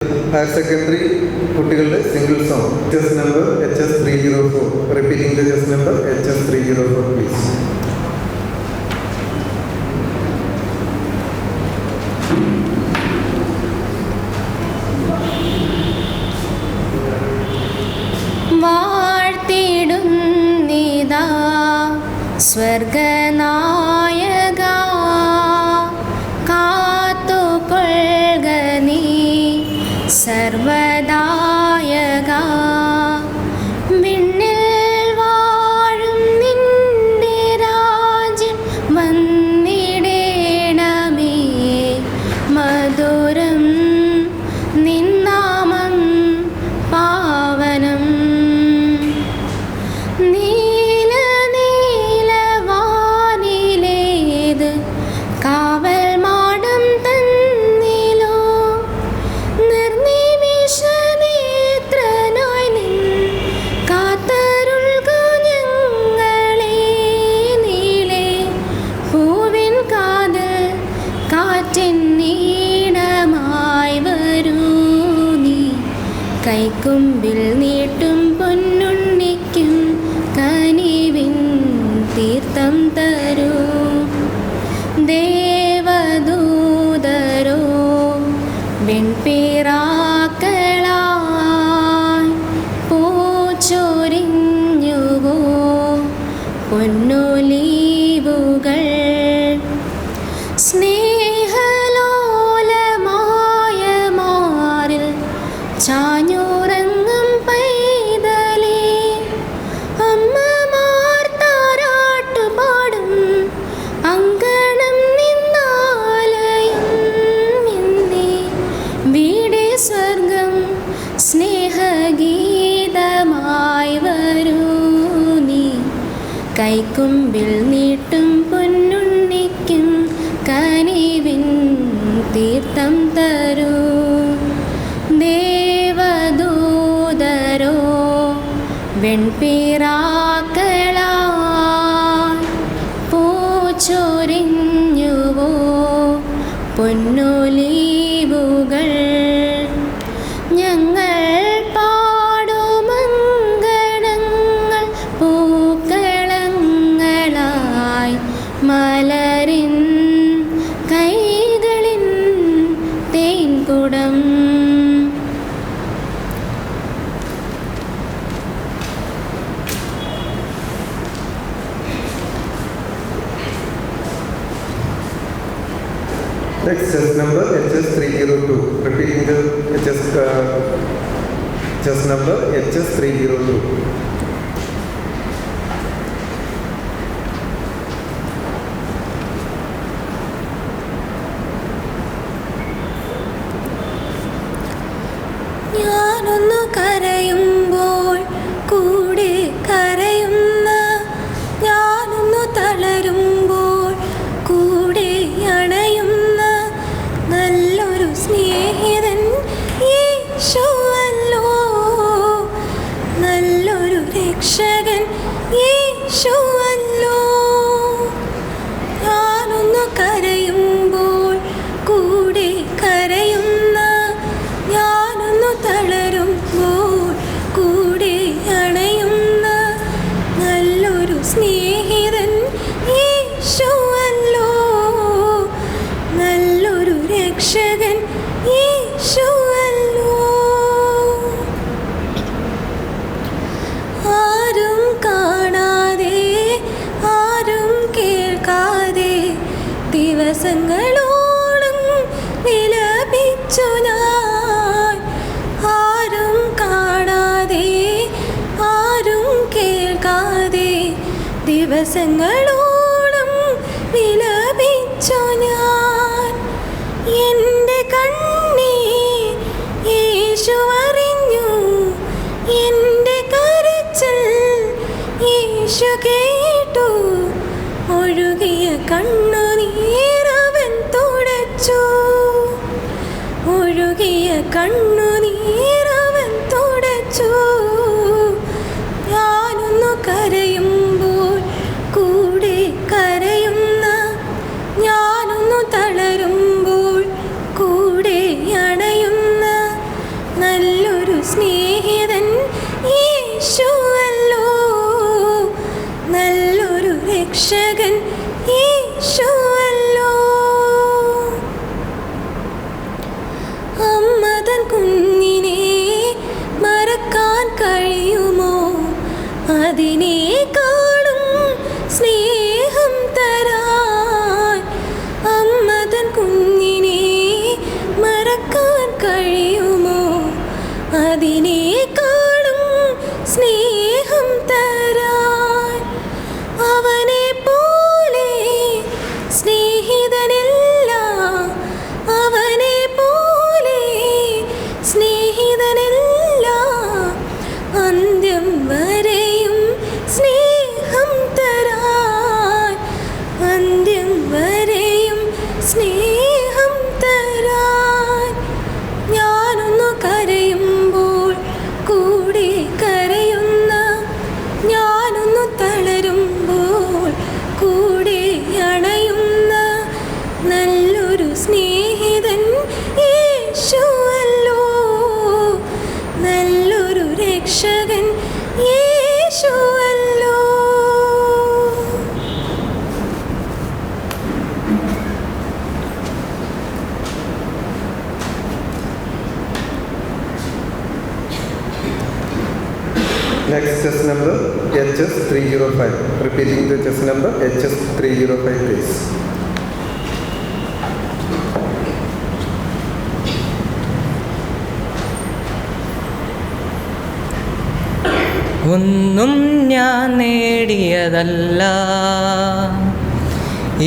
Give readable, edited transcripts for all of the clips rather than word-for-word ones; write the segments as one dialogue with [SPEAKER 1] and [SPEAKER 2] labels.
[SPEAKER 1] Higher secondary കുട്ടികളുടെ single song chess number HS304. Repeating the chess number HS304 please.
[SPEAKER 2] വാഴ്ത്തിടുന്നിതാ സ്വർഗനായക കാത്തുകൊള്ളുക നീ സർവദായക വിണ്ണിൽ വാഴും നിന്റെ രാജ്യം വന്നിടേണമേ മധുരം നിന്നാമം പാവനം നീല നീലവാനിലേത് കാവൽ മാടം തന്നിലോ നിർനിമിഷനേത്രനായി നിൻ കാത്തരുൾകു ഞങ്ങളെ നീളെ പൂവിൻ കാതിൽ കാറ്റിൻ നീണമായി വരൂ നീ കൈക്കുമ്പിൽ നീട്ടും പൊന്നുണ്ണിക്കും കനിവിൻ തീർത്ഥം തരൂ ദേവദൂതരോ വെൺപിറാക്കളായി പൂച്ചൊരിഞ്ഞുവോ പൊന്നൊലീവുകൾ സ്നേഹലോലമായ മാറിൽ ചാഞ്ഞുറങ്ങും പൈതലേ അമ്മമാർ താരാട്ടുപാടും അങ്കണം നിന്നാലയം നിന്നേ വീടേ സ്വർഗം സ്നേഹഗീതമായി വരൂ നീ കൈക്കുമ്പിൽ നീട്ടും പൊന്നുണ്ണിക്കും കനിവിൻ തീർത്ഥം തരൂ ദേവദൂതരോ വെൺപിറാക്കളായി പൂച്ചൊരിഞ്ഞുവോ പൊന്നൊലീവുകൾ ഞങ്ങൾ പാടുമങ്കണങ്ങൾ പൂക്കളങ്ങളായി മലരിൻ കൈകളിൻ തേൻകുടം
[SPEAKER 1] Next chess number HS302. Repeating the chess number HS302.
[SPEAKER 2] ഞാനൊന്നു കരയുമ്പോൾ കൂടെ കരയുന്ന ഞാനൊന്നു തളരുമ്പോൾ കൂടെ അണയുന്ന നല്ലൊരു സ്നേഹിതൻ യേശുവല്ലോ നല്ലൊരു രക്ഷകൻ യേശുവല്ലോ ഞാനൊന്നു കരയുമ്പോൾ കൂടെ കരയുന്ന ഞാനൊന്നു തളരുമ്പോൾ കൂടെ അണയുന്ന നല്ലൊരു സ്നേഹിതൻ യേശുവല്ലോ നല്ലൊരു രക്ഷകൻ യേശുവല്ലോ ആരും കാണാതെ ആരും കേൾക്കാതെ ദിവസങ്ങളോളം വിലപിച്ചു ഞാൻ ആരും കാണാതെ ആരും കേൾക്കാതെ ദിവസങ്ങളോളം വിലപിച്ചു ഞാൻ എൻ്റെ കണ്ണീർ യേശു അറിഞ്ഞു എൻ്റെ കരച്ചിൽ യേശു കേട്ടു ഒഴുകിയ കണ്ണുനീരവൻ തുടച്ചു ഒഴുകിയ കണ്ണുനീരവൻ തുടച്ചു ഞാനൊന്നു കരയുമ്പോൾ കൂടെ കരയുന്ന ഞാനൊന്നു തളരുമ്പോൾ കൂടെ അണയുന്ന സ്നേഹിതൻ യേശുവല്ലോ, നല്ലൊരു രക്ഷകൻ യേശുവല്ലോ. അമ്മ തൻ കുഞ്ഞിനെ മറക്കാൻ കഴിയുമോ? അതിനേക്കാളും സ്നേഹം തരാൻ അമ്മ തൻ കുഞ്ഞിനെ മറക്കാൻ കഴിയുമോ? അതിനേക്കാളും സ്നേഹം തരാൻ അവനെ പോലെ സ്നേഹിതനില്ല, അവനെ പോലെ സ്നേഹിതനില്ല. അന്ത്യം വരെയും സ്നേഹം തരാൻ, അന്ത്യം വരെയും സ്നേഹം തരാൻ. ഞാനൊന്നു കരയുമ്പോൾ കൂടെ കരയുന്ന, ഞാനൊന്നു തളരുമ്പോൾ കൂടെ അണയുന്ന നല്ലൊരു സ്നേഹിതൻ യേശുവല്ലോ, നല്ലൊരു രക്ഷകൻ യേശുവല്ലോ.
[SPEAKER 1] Next chest number HS305. Repeating the chest number HS305, please.
[SPEAKER 3] ഒന്നും ഞാൻ നേടിയതല്ല,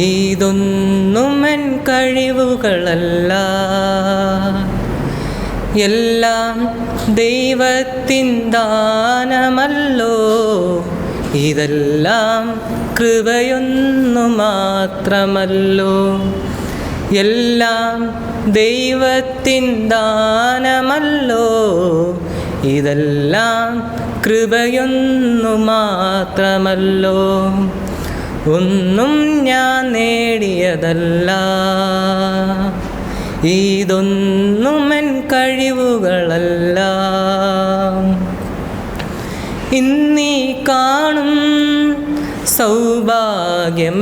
[SPEAKER 3] ഇതൊന്നും എൻ കഴിവുകളല്ല, എല്ലാം ദൈവത്തിൻ ദാനമല്ലോ, ഇതെല്ലാം കൃപയൊന്നു മാത്രമല്ലോ, എല്ലാം ദൈവത്തിൻ ദാനമല്ലോ, ഇതെല്ലാം കൃപയൊന്നു മാത്രമല്ലോ. ഒന്നും ഞാൻ നേടിയതല്ല, ഇതൊന്നും എൻ കഴിവുകളല്ല, ഇന്നീ കാണും സൗഭാഗ്യമെല്ലാം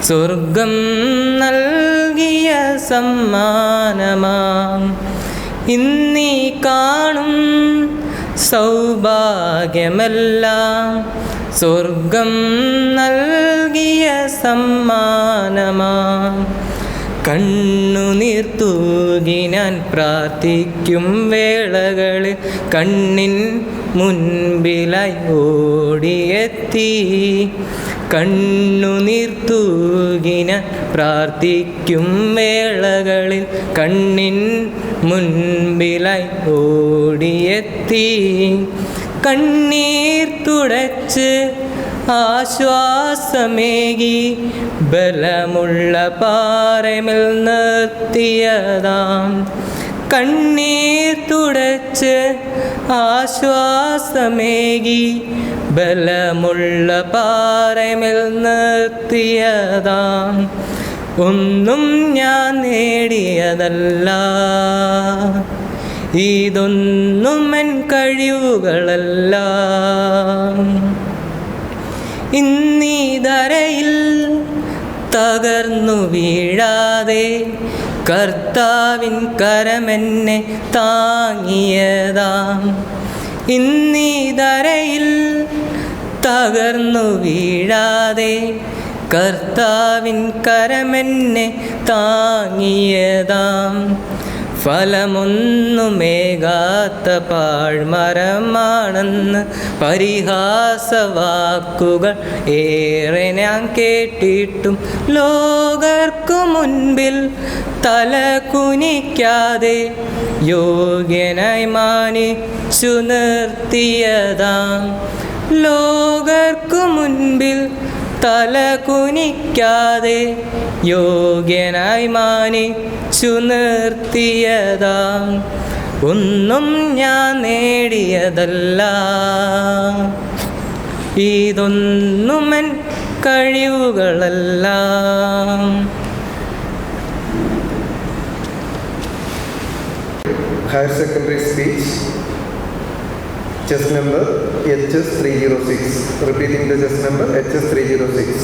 [SPEAKER 3] സ്വർഗം നൽകിയ സമ്മാനമാം. ഇന്നീ കാണും സൗഭാഗ്യമെല്ലാം സ്വർഗം നൽകിയ സമ്മാനമാം. കണ്ണുനീർ തൂകി ഞാൻ പ്രാർത്ഥിക്കും വേളകളിൽ കണ്ണിൻ മുൻപിലായി ഓടിയെത്തി. കണ്ണുനീർ തൂകി ഞാൻ പ്രാർത്ഥിക്കും വേളകളിൽ കണ്ണിൻ മുൻപിലായി ഓടിയെത്തി. കണ്ണീർ തുടച്ച് ആശ്വാസമേകി ബലമുള്ള പാറമേൽ നിർത്തിയതാം. കണ്ണീർ തുടച്ച് ആശ്വാസമേകി ബലമുള്ള പാറമേൽ നിർത്തിയതാം. ഒന്നും ഞാൻ നേടിയതല്ല, ഇതൊന്നും എൻ കഴിവുകളല്ല. ഇന്നീ ധരയിൽ തകർന്നു വീഴാതെ കർത്താവിൻ കരമെന്നെ താങ്ങിയതാം. ഇന്നീ ധരയിൽ തകർന്നു വീഴാതെ കർത്താവിൻ കരമെന്നെ താങ്ങിയതാം. ഫലമൊന്നുമേകാത്ത പാഴ്മരമാണെന്ന് പരിഹാസവാക്കുകൾ ഏറെ ഞാൻ കേട്ടിട്ടും ലോകർക്കു മുൻപിൽ തല കുനിക്കാതെ യോഗ്യനായി മാനിച്ചു നിർത്തിയതാം. ലോകർക്കു മുൻപിൽ തല കുനിക്കാതെ യോഗ്യനായി മാനിച്ചു നിർത്തിയതാം. ഒന്നും ഞാൻ നേടിയതല്ല, ഇതൊന്നും N കഴിവുകളല്ല.
[SPEAKER 1] higher secondary speech, chest number HS306. Repeating the chest number HS306.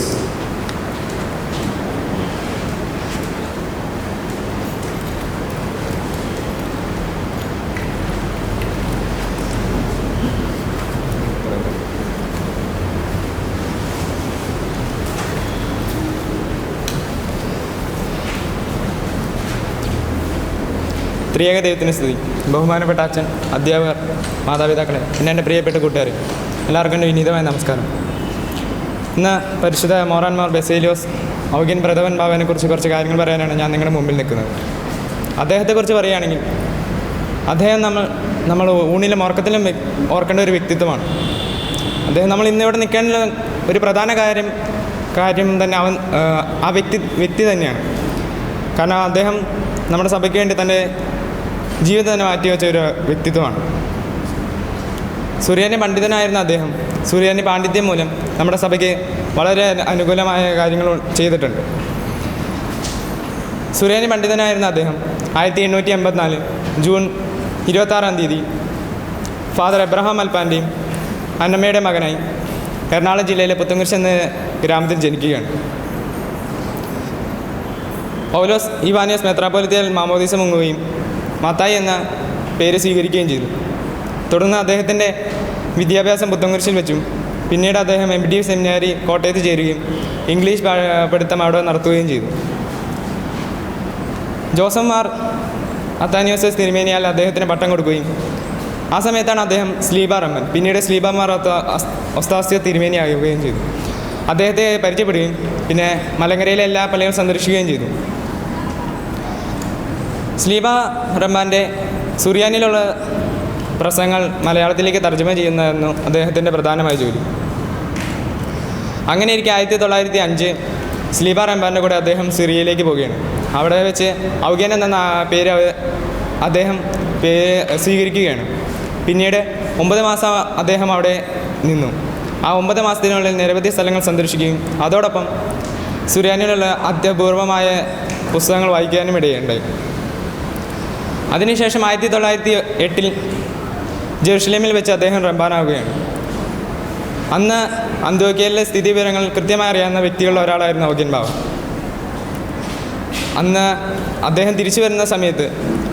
[SPEAKER 4] ത്രിയേക ദൈവത്തിന് സ്തുതി. ബഹുമാനപ്പെട്ട അച്ഛൻ, അധ്യാപകർ, മാതാപിതാക്കളെ, പിന്നെ എൻ്റെ പ്രിയപ്പെട്ട കൂട്ടുകാർ, എല്ലാവർക്കും എൻ്റെ വിനീതമായ നമസ്കാരം. ഇന്ന് പരിശുദ്ധ മോറാൻമാർ ബസേലിയോസ് ഔഗ്യൻ പ്രഥമൻ ബാബുവിനെക്കുറിച്ച് കുറച്ച് കാര്യങ്ങൾ പറയാനാണ് ഞാൻ നിങ്ങളുടെ മുമ്പിൽ നിൽക്കുന്നത്. അദ്ദേഹത്തെക്കുറിച്ച് പറയുകയാണെങ്കിൽ അദ്ദേഹം നമ്മൾ ഊണിലും ഉറക്കത്തിലും ഓർക്കേണ്ട ഒരു വ്യക്തിത്വമാണ്. അദ്ദേഹം നമ്മൾ ഇന്നിവിടെ നിൽക്കേണ്ട ഒരു പ്രധാന കാര്യം തന്നെ ആ വ്യക്തി തന്നെയാണ്. കാരണം അദ്ദേഹം നമ്മുടെ സഭയ്ക്ക് വേണ്ടി തൻ്റെ ജീവിതം തന്നെ മാറ്റിവെച്ച ഒരു വ്യക്തിത്വമാണ്. സുറിയാനി പണ്ഡിതനായിരുന്ന അദ്ദേഹം സുറിയാനി പാണ്ഡിത്യം മൂലം നമ്മുടെ സഭയ്ക്ക് വളരെ അനുകൂലമായ കാര്യങ്ങൾ ചെയ്തിട്ടുണ്ട്. സുറിയാനി പണ്ഡിതനായിരുന്ന അദ്ദേഹം 1884 ജൂൺ 26 ഫാദർ എബ്രഹാം അൽപ്പാൻ്റെയും അന്നമ്മയുടെ മകനായി എറണാകുളം ജില്ലയിലെ പുത്തുങ്കുരിശ് എന്ന ഗ്രാമത്തിൽ ജനിക്കുകയാണ്. പൗലോസ് ഇവാനിയോസ് മെത്രാപ്പൊലീത്തയിൽ മാമോദീസ മുങ്ങുകയും മത്തായി എന്ന പേര് സ്വീകരിക്കുകയും ചെയ്തു. തുടർന്ന് അദ്ദേഹത്തിൻ്റെ വിദ്യാഭ്യാസം പുത്തൻകുരിശിൽ വെച്ചും പിന്നീട് അദ്ദേഹം MD സെമിനാരി കോട്ടയത്ത് ചേരുകയും ഇംഗ്ലീഷ് പഠിത്തം അവിടെ നടത്തുകയും ചെയ്തു. ജോസഫ് മാർ അത്താനിയോസ് തിരുമേനിയാൽ അദ്ദേഹത്തിന് പട്ടം കൊടുക്കുകയും ആ സമയത്താണ് അദ്ദേഹം സ്ലീബ റമ്മൻ പിന്നീട് സ്ലീബ മാർ ഒസ്താസ്യോ തിരുമേനിയാകുകയും ചെയ്തു. അദ്ദേഹത്തെ പരിചയപ്പെടുകയും പിന്നെ മലങ്കരയിലെ എല്ലാ പള്ളികളും സന്ദർശിക്കുകയും ചെയ്തു. സ്ലീബ റഹ്മാൻ്റെ സുറിയാനിലുള്ള പ്രസംഗങ്ങൾ മലയാളത്തിലേക്ക് തർജ്ജമ ചെയ്യുന്നതായിരുന്നു അദ്ദേഹത്തിൻ്റെ പ്രധാനമായ ജോലി. അങ്ങനെ ഇരിക്കെ 1905 സ്ലീബ റഹ്മാൻ്റെ കൂടെ അദ്ദേഹം സിറിയയിലേക്ക് പോവുകയാണ്. അവിടെ വെച്ച് ഔഗ്യൻ എന്ന പേര് അദ്ദേഹം സ്വീകരിക്കുകയാണ്. പിന്നീട് 9 മാസം അദ്ദേഹം അവിടെ നിന്നു. ആ 9 മാസത്തിനുള്ളിൽ നിരവധി സ്ഥലങ്ങൾ സന്ദർശിക്കുകയും അതോടൊപ്പം സുറിയാനിലുള്ള അത്യപൂർവമായ പുസ്തകങ്ങൾ വായിക്കാനും ഇടയുണ്ടായി. അതിനുശേഷം 1908 ജെറുസലേമിൽ വെച്ച് അദ്ദേഹം റംബാനാവുകയാണ്. അന്ന് അന്ത്യോക്യയിലെ സ്ഥിതിവിവരങ്ങൾ കൃത്യമായി അറിയാവുന്ന വ്യക്തികളിൽ ഒരാളായിരുന്നു ഔഗ്യൻ ബാവ. അന്ന് അദ്ദേഹം തിരിച്ചു വരുന്ന സമയത്ത്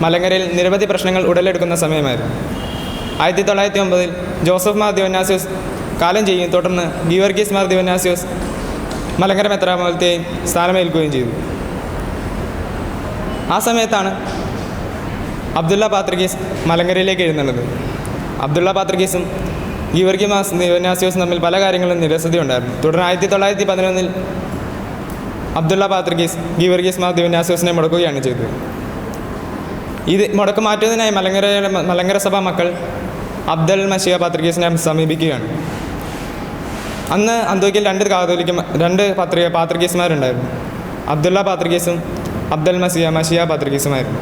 [SPEAKER 4] മലങ്കരയിൽ നിരവധി പ്രശ്നങ്ങൾ ഉടലെടുക്കുന്ന സമയമായിരുന്നു. 1909 ജോസഫ് മാർ ദിവനാസ്യോസ് കാലം ചെയ്യുകയും തുടർന്ന് ഗീവർഗീസ് മാർ ദിവനാസ്യോസ് മലങ്കര മെത്രാപ്പൊലീത്തയായി സ്ഥാനമേൽക്കുകയും ചെയ്തു. ആ സമയത്താണ് അബ്ദുള്ള പാത്രികീസ് മലങ്കരയിലേക്ക് എഴുന്നള്ളത്. അബ്ദുള്ള പാത്രികീസും ഗീവർഗീസ് മാർ ദിവനാസ്യോസും തമ്മിൽ പല കാര്യങ്ങളും നിരസതയുണ്ടായിരുന്നു. തുടർന്ന് 1911 അബ്ദുള്ള പാത്രികീസ് ഗീവർഗീസ് മാർ ദിവനാസ്യോസിനെ മുടക്കുകയാണ് ചെയ്തത്. ഇത് മുടക്ക് മാറ്റുന്നതിനായി മലങ്കര സഭാ മക്കൾ അബ്ദൽ മഷിയ പാത്രികീസിനെ സമീപിക്കുകയാണ്. അന്ന് അന്ത്യോക്യയിൽ 2 പാത്രികീസുമാരുണ്ടായിരുന്നു. അബ്ദുള്ള പാത്രികീസും അബ്ദൽ മഷിയ പാത്രികീസുമായിരുന്നു.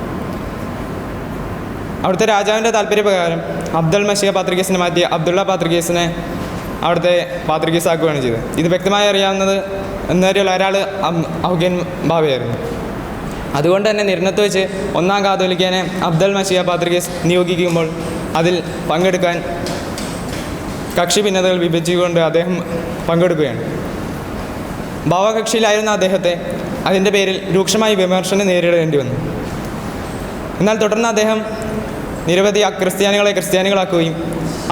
[SPEAKER 4] അവിടുത്തെ രാജാവിൻ്റെ താല്പര്യപ്രകാരം അബ്ദൽ മഷിയ പാത്രികീസിനെ മാറ്റി അബ്ദുള്ള പാത്രികീസിനെ അവിടുത്തെ പാത്രികീസാക്കുകയാണ് ചെയ്തത്. ഇത് വ്യക്തമായി അറിയാവുന്നത് എന്നൊരു ഒരാൾ ഔഗ്യൻ ബാവയായിരുന്നു. അതുകൊണ്ട് തന്നെ നിരണത്ത് വെച്ച് 1-ാം കാതോലിക്കാനെ അബ്ദൽ മഷിയ പാത്രികീസ് നിയോഗിക്കുമ്പോൾ അതിൽ പങ്കെടുക്കാൻ കക്ഷി ഭിന്നതകൾ വിഭജിച്ചുകൊണ്ട് അദ്ദേഹം പങ്കെടുക്കുകയാണ്. ഭാവകക്ഷിയിലായിരുന്ന അദ്ദേഹത്തെ അതിൻ്റെ പേരിൽ രൂക്ഷമായ വിമർശനം നേരിടേണ്ടി വന്നു. എന്നാൽ തുടർന്ന് അദ്ദേഹം നിരവധി ക്രിസ്ത്യാനികളെ ക്രിസ്ത്യാനികളാക്കുകയും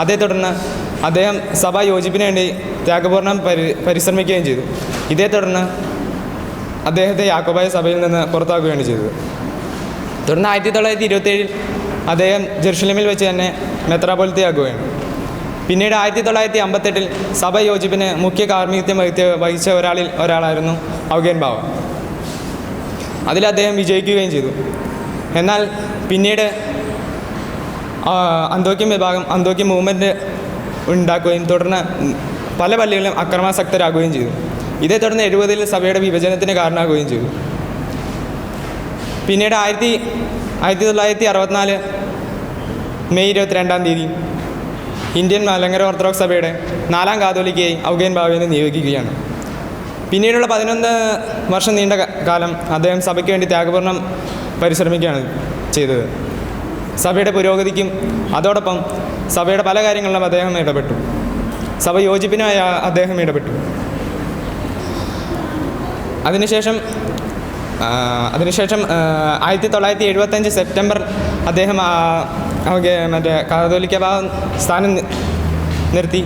[SPEAKER 4] അതേ തുടർന്ന് അദ്ദേഹം സഭാ യോജിപ്പിന് വേണ്ടി ത്യാഗപൂർണ്ണം പരിശ്രമിക്കുകയും ചെയ്തു. ഇതേ തുടർന്ന് അദ്ദേഹത്തെ യാക്കോബായ സഭയിൽ നിന്ന് പുറത്താക്കുകയാണ് ചെയ്തത്. തുടർന്ന് 1927 അദ്ദേഹം ജെറുസലേമിൽ വെച്ച് തന്നെ മെത്രാപ്പൊലീത്തയാകുകയാണ്. പിന്നീട് 1958 സഭ യോജിപ്പിന് മുഖ്യ കാർമ്മികത്വം വഹിച്ച ഒരാളായിരുന്നു ഔഗ്യൻ ബാവ. അതിൽ അദ്ദേഹം വിജയിക്കുകയും ചെയ്തു. എന്നാൽ പിന്നീട് അന്ത്യോക്യ മൂവ്മെൻറ്റ് ഉണ്ടാക്കുകയും തുടർന്ന് പല പള്ളികളും അക്രമാസക്തരാകുകയും ചെയ്തു. ഇതേ തുടർന്ന് 70-ൽ സഭയുടെ വിഭജനത്തിന് കാരണമാകുകയും ചെയ്തു. പിന്നീട് 1964 മെയ് 22 ഇന്ത്യൻ മലങ്കര ഓർത്തഡോക്സ് സഭയുടെ 4-ാം കാതോലിക്കയായി ഔഗ്യൻ ബാവയെ നിയോഗിക്കുകയാണ്. പിന്നീടുള്ള 11 വർഷം നീണ്ട കാലം അദ്ദേഹം സഭയ്ക്ക് വേണ്ടി ത്യാഗപൂർണ്ണം പരിശ്രമിക്കുകയാണ് ചെയ്തത്. സഭയുടെ പുരോഗതിക്കും അതോടൊപ്പം സഭയുടെ പല കാര്യങ്ങളിലും അദ്ദേഹം ഇടപെട്ടു. സഭ യോജിപ്പിനുമായി അദ്ദേഹം ഇടപെട്ടു. അതിനുശേഷം 1975 സെപ്റ്റംബർ അദ്ദേഹം മറ്റേ കാതോലിക്ക ഭാഗം സ്ഥാനം നിർത്തി.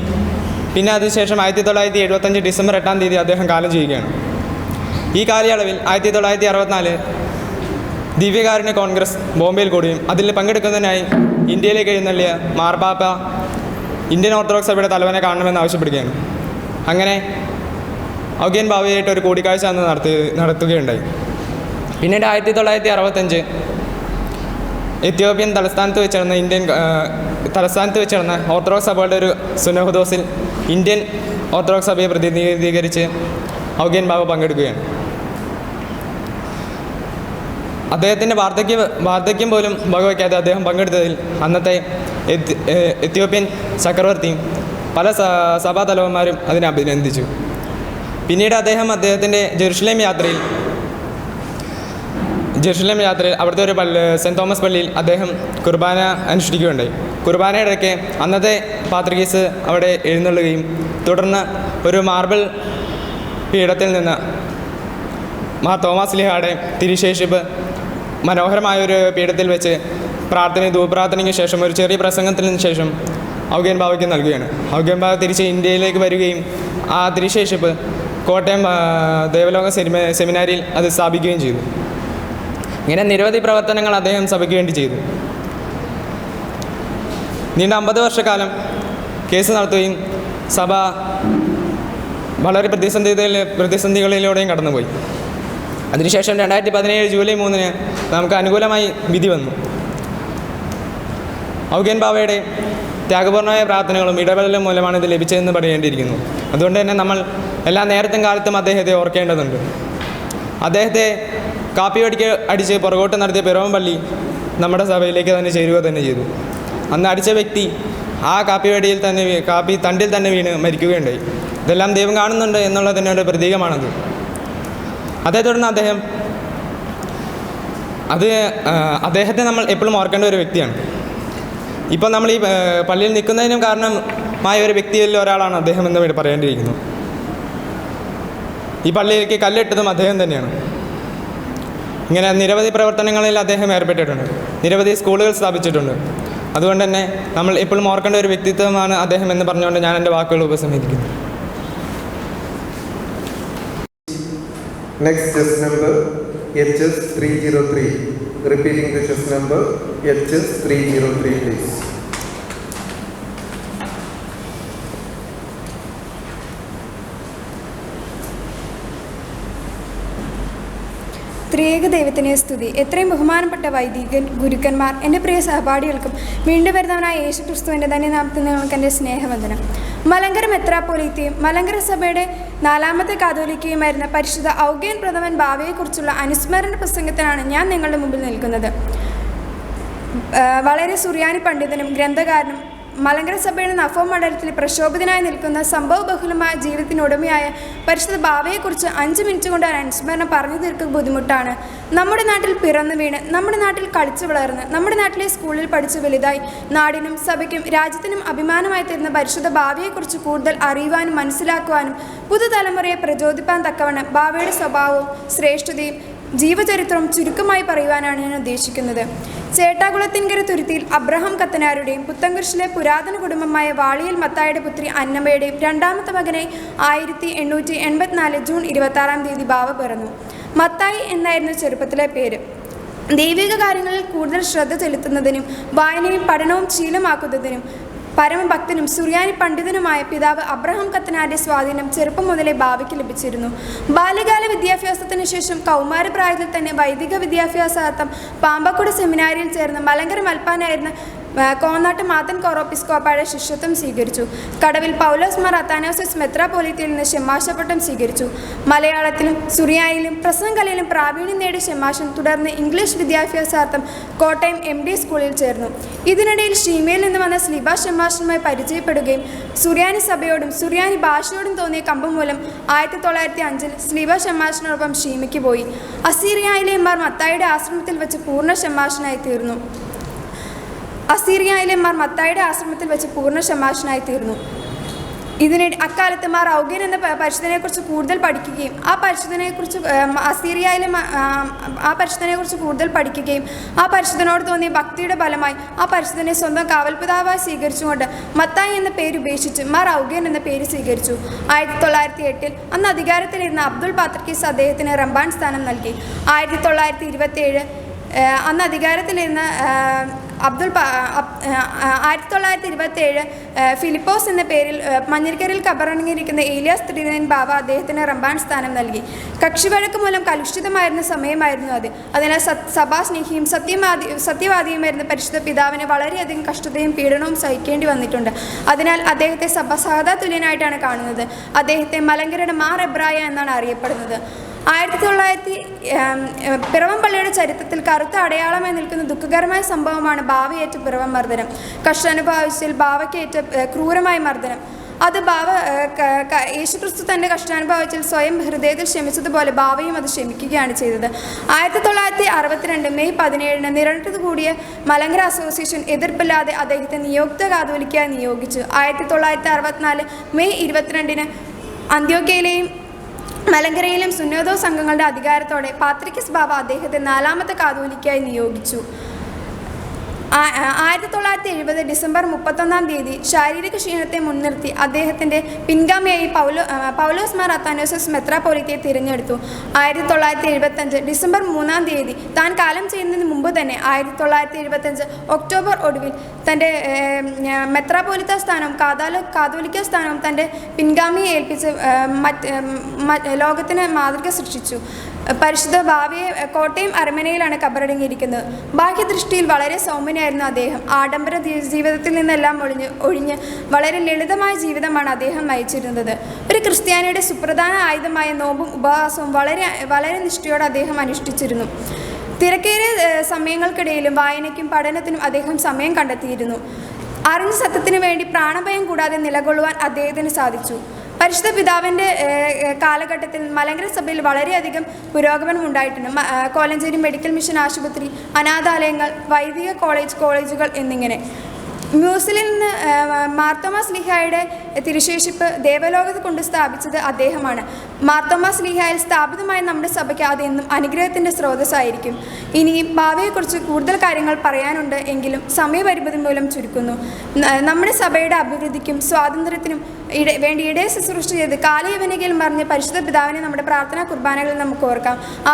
[SPEAKER 4] പിന്നെ അതിനുശേഷം 1975 ഡിസംബർ 8 തീയതി അദ്ദേഹം കാലം ചെയ്യുകയാണ്. ഈ കാലയളവിൽ 1964 ദിവ്യകാരുണ്യ കോൺഗ്രസ് ബോംബെയിൽ കൂടുകയും അതിൽ പങ്കെടുക്കുന്നതിനായി ഇന്ത്യയിലേക്ക് എഴുന്നള്ളിയ മാർപ്പാപ്പ ഇന്ത്യൻ ഓർത്തഡോക്സ് സഭയുടെ തലവനെ കാണണമെന്ന് ആവശ്യപ്പെടുകയാണ്. അങ്ങനെ ഔഗേൻ ബാവയായിട്ട് ഒരു കൂടിക്കാഴ്ച അന്ന് നടത്തുകയുണ്ടായി. പിന്നീട് 1965 എത്യോപ്യൻ തലസ്ഥാനത്ത് വെച്ച് നടന്ന ഓർത്തഡോക്സ് സഭയുടെ ഒരു സുനഹദോസിൽ ഇന്ത്യൻ ഓർത്തഡോക്സ് സഭയെ പ്രതിനിധീകരിച്ച് ഔഗേൻ ബാവ പങ്കെടുക്കുകയാണ്. അദ്ദേഹത്തിൻ്റെ വാർദ്ധക്യം പോലും വകവയ്ക്കാതെ അദ്ദേഹം പങ്കെടുത്തതിൽ അന്നത്തെ എത്യോപ്യൻ ചക്രവർത്തിയും പല സഭാ തലവന്മാരും അതിനെ അഭിനന്ദിച്ചു. പിന്നീട് അദ്ദേഹത്തിൻ്റെ ജെറുസലേം യാത്രയിൽ അവിടുത്തെ ഒരു സെൻറ്റ് തോമസ് പള്ളിയിൽ അദ്ദേഹം കുർബാന അനുഷ്ഠിക്കുകയുണ്ടായി. കുർബാനയിടയ്ക്ക് അന്നത്തെ പാത്രികീസ് അവിടെ എഴുന്നള്ളുകയും തുടർന്ന് ഒരു മാർബിൾ പീഠത്തിൽ നിന്ന് മാർ തോമസ് ലീഹായുടെ തിരുശേഷിപ്പ് മനോഹരമായൊരു പീഠത്തിൽ വെച്ച് ധൂപ്രാർത്ഥനയ്ക്ക് ശേഷം ഒരു ചെറിയ പ്രസംഗത്തിന് ശേഷം ഔഗേൻ ബാവയ്ക്ക് നൽകുകയാണ്. ഔഗേൻ ബാവ തിരിച്ച് ഇന്ത്യയിലേക്ക് വരികയും ആ തിരുശേഷിപ്പ് കോട്ടയം ദേവലോക സെമിനാരിയിൽ അത് സ്ഥാപിക്കുകയും ചെയ്തു. ഇങ്ങനെ നിരവധി പ്രവർത്തനങ്ങൾ അദ്ദേഹം സഭയ്ക്ക് വേണ്ടി ചെയ്തു. നീണ്ട 50 വർഷക്കാലം കേസ് നടത്തുകയും സഭ വളരെ പ്രതിസന്ധികളിലൂടെയും കടന്നുപോയി. അതിനുശേഷം 2017 ജൂലൈ 3 നമുക്ക് അനുകൂലമായി വിധി വന്നു. ഔഗേൻ ബാവയുടെ ത്യാഗപൂർണമായ പ്രാർത്ഥനകളും ഇടപെടലും മൂലമാണ് ഇത് ലഭിച്ചതെന്ന് പറയേണ്ടിയിരിക്കുന്നു. അതുകൊണ്ട് തന്നെ നമ്മൾ എല്ലാ നേരത്തും കാലത്തും അദ്ദേഹത്തെ ഓർക്കേണ്ടതുണ്ട്. അദ്ദേഹത്തെ കാപ്പി അടിച്ച് പുറകോട്ട് നടത്തിയ പിറവം പള്ളി നമ്മുടെ സഭയിലേക്ക് തന്നെ ചേരുക തന്നെ ചെയ്തു. അന്ന് അടിച്ച വ്യക്തി ആ കാപ്പി തണ്ടിൽ തന്നെ വീണ് മരിക്കുകയുണ്ടായി. ഇതെല്ലാം ദൈവം കാണുന്നുണ്ട് എന്നുള്ളതിൻ്റെ ഒരു പ്രതീകമാണത്. അതേ തുടർന്ന് അദ്ദേഹത്തെ നമ്മൾ എപ്പോഴും ഓർക്കേണ്ട ഒരു വ്യക്തിയാണ്. ഇപ്പോൾ നമ്മൾ ഈ പള്ളിയിൽ നിൽക്കുന്നതിനും കാരണമായ ഒരു വ്യക്തിയിൽ ഒരാളാണ് അദ്ദേഹം എന്ന് പറയേണ്ടിയിരിക്കുന്നു. ഈ പള്ളിയിലേക്ക് കല്ലിട്ടതും അദ്ദേഹം തന്നെയാണ്. ഇങ്ങനെ നിരവധി പ്രവർത്തനങ്ങളിൽ അദ്ദേഹം ഏർപ്പെട്ടിട്ടുണ്ട്. നിരവധി സ്കൂളുകൾ സ്ഥാപിച്ചിട്ടുണ്ട്. അതുകൊണ്ട് തന്നെ നമ്മൾ എപ്പോഴും ഓർക്കേണ്ട ഒരു വ്യക്തിത്വമാണ് അദ്ദേഹം എന്ന് പറഞ്ഞുകൊണ്ട് ഞാൻ എൻ്റെ വാക്കുകൾ ഉപസംഹരിക്കുന്നു.
[SPEAKER 1] Next chess number HS303. Repeating the chess number HS303, please.
[SPEAKER 5] ത്രിയേക ദൈവത്തിനെ സ്തുതി. എത്രയും ബഹുമാനപ്പെട്ട വൈദികൻ ഗുരുക്കന്മാർ, എൻ്റെ പ്രിയ സഹപാഠികൾക്കും വീണ്ടും വരുന്നവനായ യേശു ക്രിസ്തുവിൻ്റെ ധന്യനാമത്തിൽ നിങ്ങൾക്ക് എൻ്റെ സ്നേഹവന്ദനം. മലങ്കര മെത്രാപ്പോലീത്തയും മലങ്കര സഭയുടെ 4ാമത്തെ കാതോലിക്കയുമായിരുന്ന പരിശുദ്ധ ഔഗേൻ പ്രഥമൻ ബാവയെക്കുറിച്ചുള്ള അനുസ്മരണ പ്രസംഗത്തിനാണ് ഞാൻ നിങ്ങളുടെ മുമ്പിൽ നിൽക്കുന്നത്. വളരെ സുറിയാനി പണ്ഡിതനും ഗ്രന്ഥകാരനും മലങ്കര സഭയുടെ നഫോ മണ്ഡലത്തിൽ പ്രക്ഷോഭിതനായി നിൽക്കുന്ന സംഭവബഹുലമായ ജീവിതത്തിനുടമയായ പരിശുദ്ധ ബാവയെക്കുറിച്ച് 5 മിനിറ്റ് കൊണ്ട് അനുസ്മരണം പറഞ്ഞു തീർക്കുക ബുദ്ധിമുട്ടാണ്. നമ്മുടെ നാട്ടിൽ പിറന്നു വീണ്, നമ്മുടെ നാട്ടിൽ കളിച്ചു വളർന്ന്, നമ്മുടെ നാട്ടിലെ സ്കൂളിൽ പഠിച്ച് വലുതായി നാടിനും സഭയ്ക്കും രാജ്യത്തിനും അഭിമാനമായി തീർന്ന പരിശുദ്ധ ബാവയെക്കുറിച്ച് കൂടുതൽ അറിയുവാനും മനസ്സിലാക്കുവാനും പുതുതലമുറയെ പ്രചോദിപ്പാൻ തക്കവണ്ണം ബാവയുടെ സ്വഭാവവും ശ്രേഷ്ഠതയും ജീവചരിത്രവും ചുരുക്കമായി പറയുവാനാണ് ഞാൻ ഉദ്ദേശിക്കുന്നത്. ചേട്ടാകുളത്തിൻകര തുരുത്തിയിൽ അബ്രഹാം കത്തനാരുടെയും പുത്തൻകുരിശിലെ പുരാതന കുടുംബമായ വാളിയൽ മത്തായുടെ പുത്രി അന്നമ്മയുടെയും 2ാമത്തെ മകനെ 1884 ജൂൺ 26 തീയതി ബാവ പിറന്നു. മത്തായി എന്നായിരുന്നു ചെറുപ്പത്തിലെ പേര്. ദൈവിക കാര്യങ്ങളിൽ കൂടുതൽ ശ്രദ്ധ ചെലുത്തുന്നതിനും വായനയും പഠനവും ശീലമാക്കുന്നതിനും പരമഭക്തനും സുറിയാനി പണ്ഡിതനുമായ പിതാവ് അബ്രഹാം കത്തനാരുടെ സ്വാധീനം ചെറുപ്പം മുതലേ ബാവയ്ക്ക് ലഭിച്ചിരുന്നു. ബാല്യകാല വിദ്യാഭ്യാസത്തിന് ശേഷം കൗമാരപ്രായത്തിൽ തന്നെ വൈദിക വിദ്യാഭ്യാസാർത്ഥം പാമ്പക്കുട സെമിനാരിയിൽ ചേർന്ന് മലങ്കര മൽപ്പാനായിരുന്ന കോന്നാട്ട് മാത്തൻ കൊറോപ്പിസ്കോപ്പയുടെ ശിഷ്യത്വം സ്വീകരിച്ചു. കടവിൽ പൗലോസ് മാർ അത്താനാസിസ് മെത്രാപ്പോലീത്തയിൽ നിന്ന് ഷെമാശപട്ടം സ്വീകരിച്ചു. മലയാളത്തിലും സുറിയാനിയിലും പ്രസംഗകലയിലും പ്രാവീണ്യം നേടിയ ഷെമാശൻ തുടർന്ന് ഇംഗ്ലീഷ് വിദ്യാഭ്യാസാർത്ഥം കോട്ടയം MD സ്കൂളിൽ ചേർന്നു. ഇതിനിടയിൽ ഷീമയിൽ നിന്ന് വന്ന സ്ലിബ ഷെമാശനുമായി പരിചയപ്പെടുകയും സുറിയാനി സഭയോടും സുറിയാനി ഭാഷയോടും തോന്നിയ കമ്പം മൂലം 1905 സ്ലിബ ഷെമാശനോടൊപ്പം ഷീമയ്ക്ക് പോയി. അസീറിയയിലെ മാർ മത്തായിയുടെ ആശ്രമത്തിൽ വെച്ച് പൂർണ്ണ ഷെമാശനായി തീർന്നു. അസീറിയയിലെ മാർ മത്തായിയുടെ ആശ്രമത്തിൽ വെച്ച് പൂർണ്ണ ശമാശനായി തീർന്നു. അക്കാലത്ത് മാർ ഔഗേൻ എന്ന പരിശുദ്ധനെക്കുറിച്ച് കൂടുതൽ പഠിക്കുകയും ആ പരിശുദ്ധനെക്കുറിച്ച് കൂടുതൽ പഠിക്കുകയും ആ പരിശുദ്ധനോട് തോന്നിയ ഭക്തിയുടെ ഫലമായി ആ പരിശുദ്ധനെ സ്വന്തം കാവൽപിതാവായി സ്വീകരിച്ചുകൊണ്ട് മത്തായി എന്ന പേര് ഉപേക്ഷിച്ച് മാർ ഔഗേൻ എന്ന പേര് സ്വീകരിച്ചു. 1908 അന്ന് അധികാരത്തിലിരുന്ന അബ്ദുൾ പാത്രിക്കീസ് അദ്ദേഹത്തിന് റംബാൻ സ്ഥാനം നൽകി. 1927 അന്ന് അധികാരത്തിലിരുന്ന 1927 ഫിലിപ്പോസ് എന്ന പേരിൽ മഞ്ഞരിക്കരിൽ കബറടങ്ങിയിരിക്കുന്ന ഏലിയാസ് തിരുനേൻ ബാവ അദ്ദേഹത്തിന് റംബാൻ സ്ഥാനം നൽകി. കക്ഷിവഴക്ക് മൂലം കലുഷിതമായിരുന്ന സമയമായിരുന്നു അത്. അതിനാൽ സഭാസ്നേഹിയും സത്യവാദിയുമായിരുന്ന പരിശുദ്ധ പിതാവിന് വളരെയധികം കഷ്ടതയും പീഡനവും സഹിക്കേണ്ടി വന്നിട്ടുണ്ട്. അതിനാൽ അദ്ദേഹത്തെ സഭാ തുല്യനായിട്ടാണ് കാണുന്നത്. അദ്ദേഹത്തെ മലങ്കരയുടെ മാർ എബ്രായ എന്നാണ് അറിയപ്പെടുന്നത്. 1900 പിറവം പള്ളിയുടെ ചരിത്രത്തിൽ കറുത്ത അടയാളമായി നിൽക്കുന്ന ദുഃഖകരമായ സംഭവമാണ് ബാവയേറ്റ പിറവം മർദ്ദനം. കഷ്ടാനുഭവിച്ചിൽ ബാവയ്ക്കേറ്റ ക്രൂരമായ മർദ്ദനം. അത് യേശുക്രിസ്തു തൻ്റെ കഷ്ടാനുഭവിച്ചിൽ സ്വയം ഹൃദയത്തിൽ ക്ഷമിച്ചതുപോലെ ബാവയും അത് ക്ഷമിക്കുകയാണ് ചെയ്തത്. 1962 മെയ് 17 നിരണ്ടത് കൂടിയ മലങ്കര അസോസിയേഷൻ എതിർപ്പില്ലാതെ അദ്ദേഹത്തെ നിയോക്ത കാതോലിക്കായി നിയോഗിച്ചു. 1964 മെയ് 22 അന്ത്യോക്യയിലെയും മലങ്കരയിലും സുന്നോദോ സംഘങ്ങളുടെ അധികാരത്തോടെ പാത്രിക്കസ് ബാവ അദ്ദേഹത്തെ 4ാമത്തെ കാതോലിക്കായി നിയോഗിച്ചു. 1970 ഡിസംബർ 31 ശാരീരിക ക്ഷീണത്തെ മുൻനിർത്തി അദ്ദേഹത്തിൻ്റെ പിൻഗാമിയായി പൗലോസ് മാർ അത്താനോസസ് മെത്രാപ്പോലിത്തയെ തിരഞ്ഞെടുത്തു. 1975 ഡിസംബർ 3 താൻ കാലം ചെയ്യുന്നതിന് മുമ്പ് തന്നെ 1975 ഒക്ടോബർ ഒടുവിൽ തൻ്റെ മെത്രാപ്പോലിത്ത സ്ഥാനവും കാതോലിക്ക സ്ഥാനവും തൻ്റെ പിൻഗാമിയെ ഏൽപ്പിച്ച് ലോകത്തിന് മാതൃക സൃഷ്ടിച്ചു. പരിശുദ്ധ ബാവയെ കോട്ടയം അരമനയിലാണ് കബറടങ്ങിയിരിക്കുന്നത്. ബാഹ്യദൃഷ്ടിയിൽ വളരെ സൗമ്യനായിരുന്നു അദ്ദേഹം. ആഡംബര ജീവിതത്തിൽ നിന്നെല്ലാം ഒഴിഞ്ഞ് വളരെ ലളിതമായ ജീവിതമാണ് അദ്ദേഹം നയിച്ചിരുന്നത്. ഒരു ക്രിസ്ത്യാനിയുടെ സുപ്രധാന ആയുധമായ നോമ്പും ഉപവാസവും വളരെ നിഷ്ഠയോടെ അദ്ദേഹം അനുഷ്ഠിച്ചിരുന്നു. തിരക്കേറിയ സമയങ്ങൾക്കിടയിലും വായനയ്ക്കും പഠനത്തിനും അദ്ദേഹം സമയം കണ്ടെത്തിയിരുന്നു. അറിഞ്ഞ സത്യത്തിനു വേണ്ടി പ്രാണഭയം കൂടാതെ നിലകൊള്ളുവാൻ അദ്ദേഹത്തിന് സാധിച്ചു. പരിശുദ്ധ പിതാവിൻ്റെ കാലഘട്ടത്തിൽ മലങ്കര സഭയിൽ വളരെയധികം പുരോഗമനം ഉണ്ടായിട്ടുണ്ട്. കോലഞ്ചേരി മെഡിക്കൽ മിഷൻ ആശുപത്രി, അനാഥാലയങ്ങൾ, വൈദിക കോളേജുകൾ എന്നിങ്ങനെ. മ്യൂസിലിൽ നിന്ന് മാർത്തോമാ സ്ലീഹായുടെ തിരുശേഷിപ്പ് ദേവലോകത്ത് കൊണ്ട് സ്ഥാപിച്ചത് അദ്ദേഹമാണ്. മാർത്തോമാ സ്ലീഹായിൽ സ്ഥാപിതമായ നമ്മുടെ സഭയ്ക്ക് അതെന്നും അനുഗ്രഹത്തിൻ്റെ സ്രോതസ്സായിരിക്കും. ഇനി ഭാവിയെക്കുറിച്ച് കൂടുതൽ കാര്യങ്ങൾ പറയാനുണ്ട്, എങ്കിലും സമയപരിമിതി മൂലം ചുരുക്കുന്നു. നമ്മുടെ സഭയുടെ അഭിവൃദ്ധിക്കും സ്വാതന്ത്ര്യത്തിനും വേണ്ടി ഇടയെ ശുശ്രൂഷ ചെയ്ത് കാലയവനികയിൽ മറിഞ്ഞ പരിശുദ്ധ പിതാവിനെ നമ്മുടെ പ്രാർത്ഥനാ കുർബാനകളിൽ നമുക്ക് ഓർക്കാം. ആ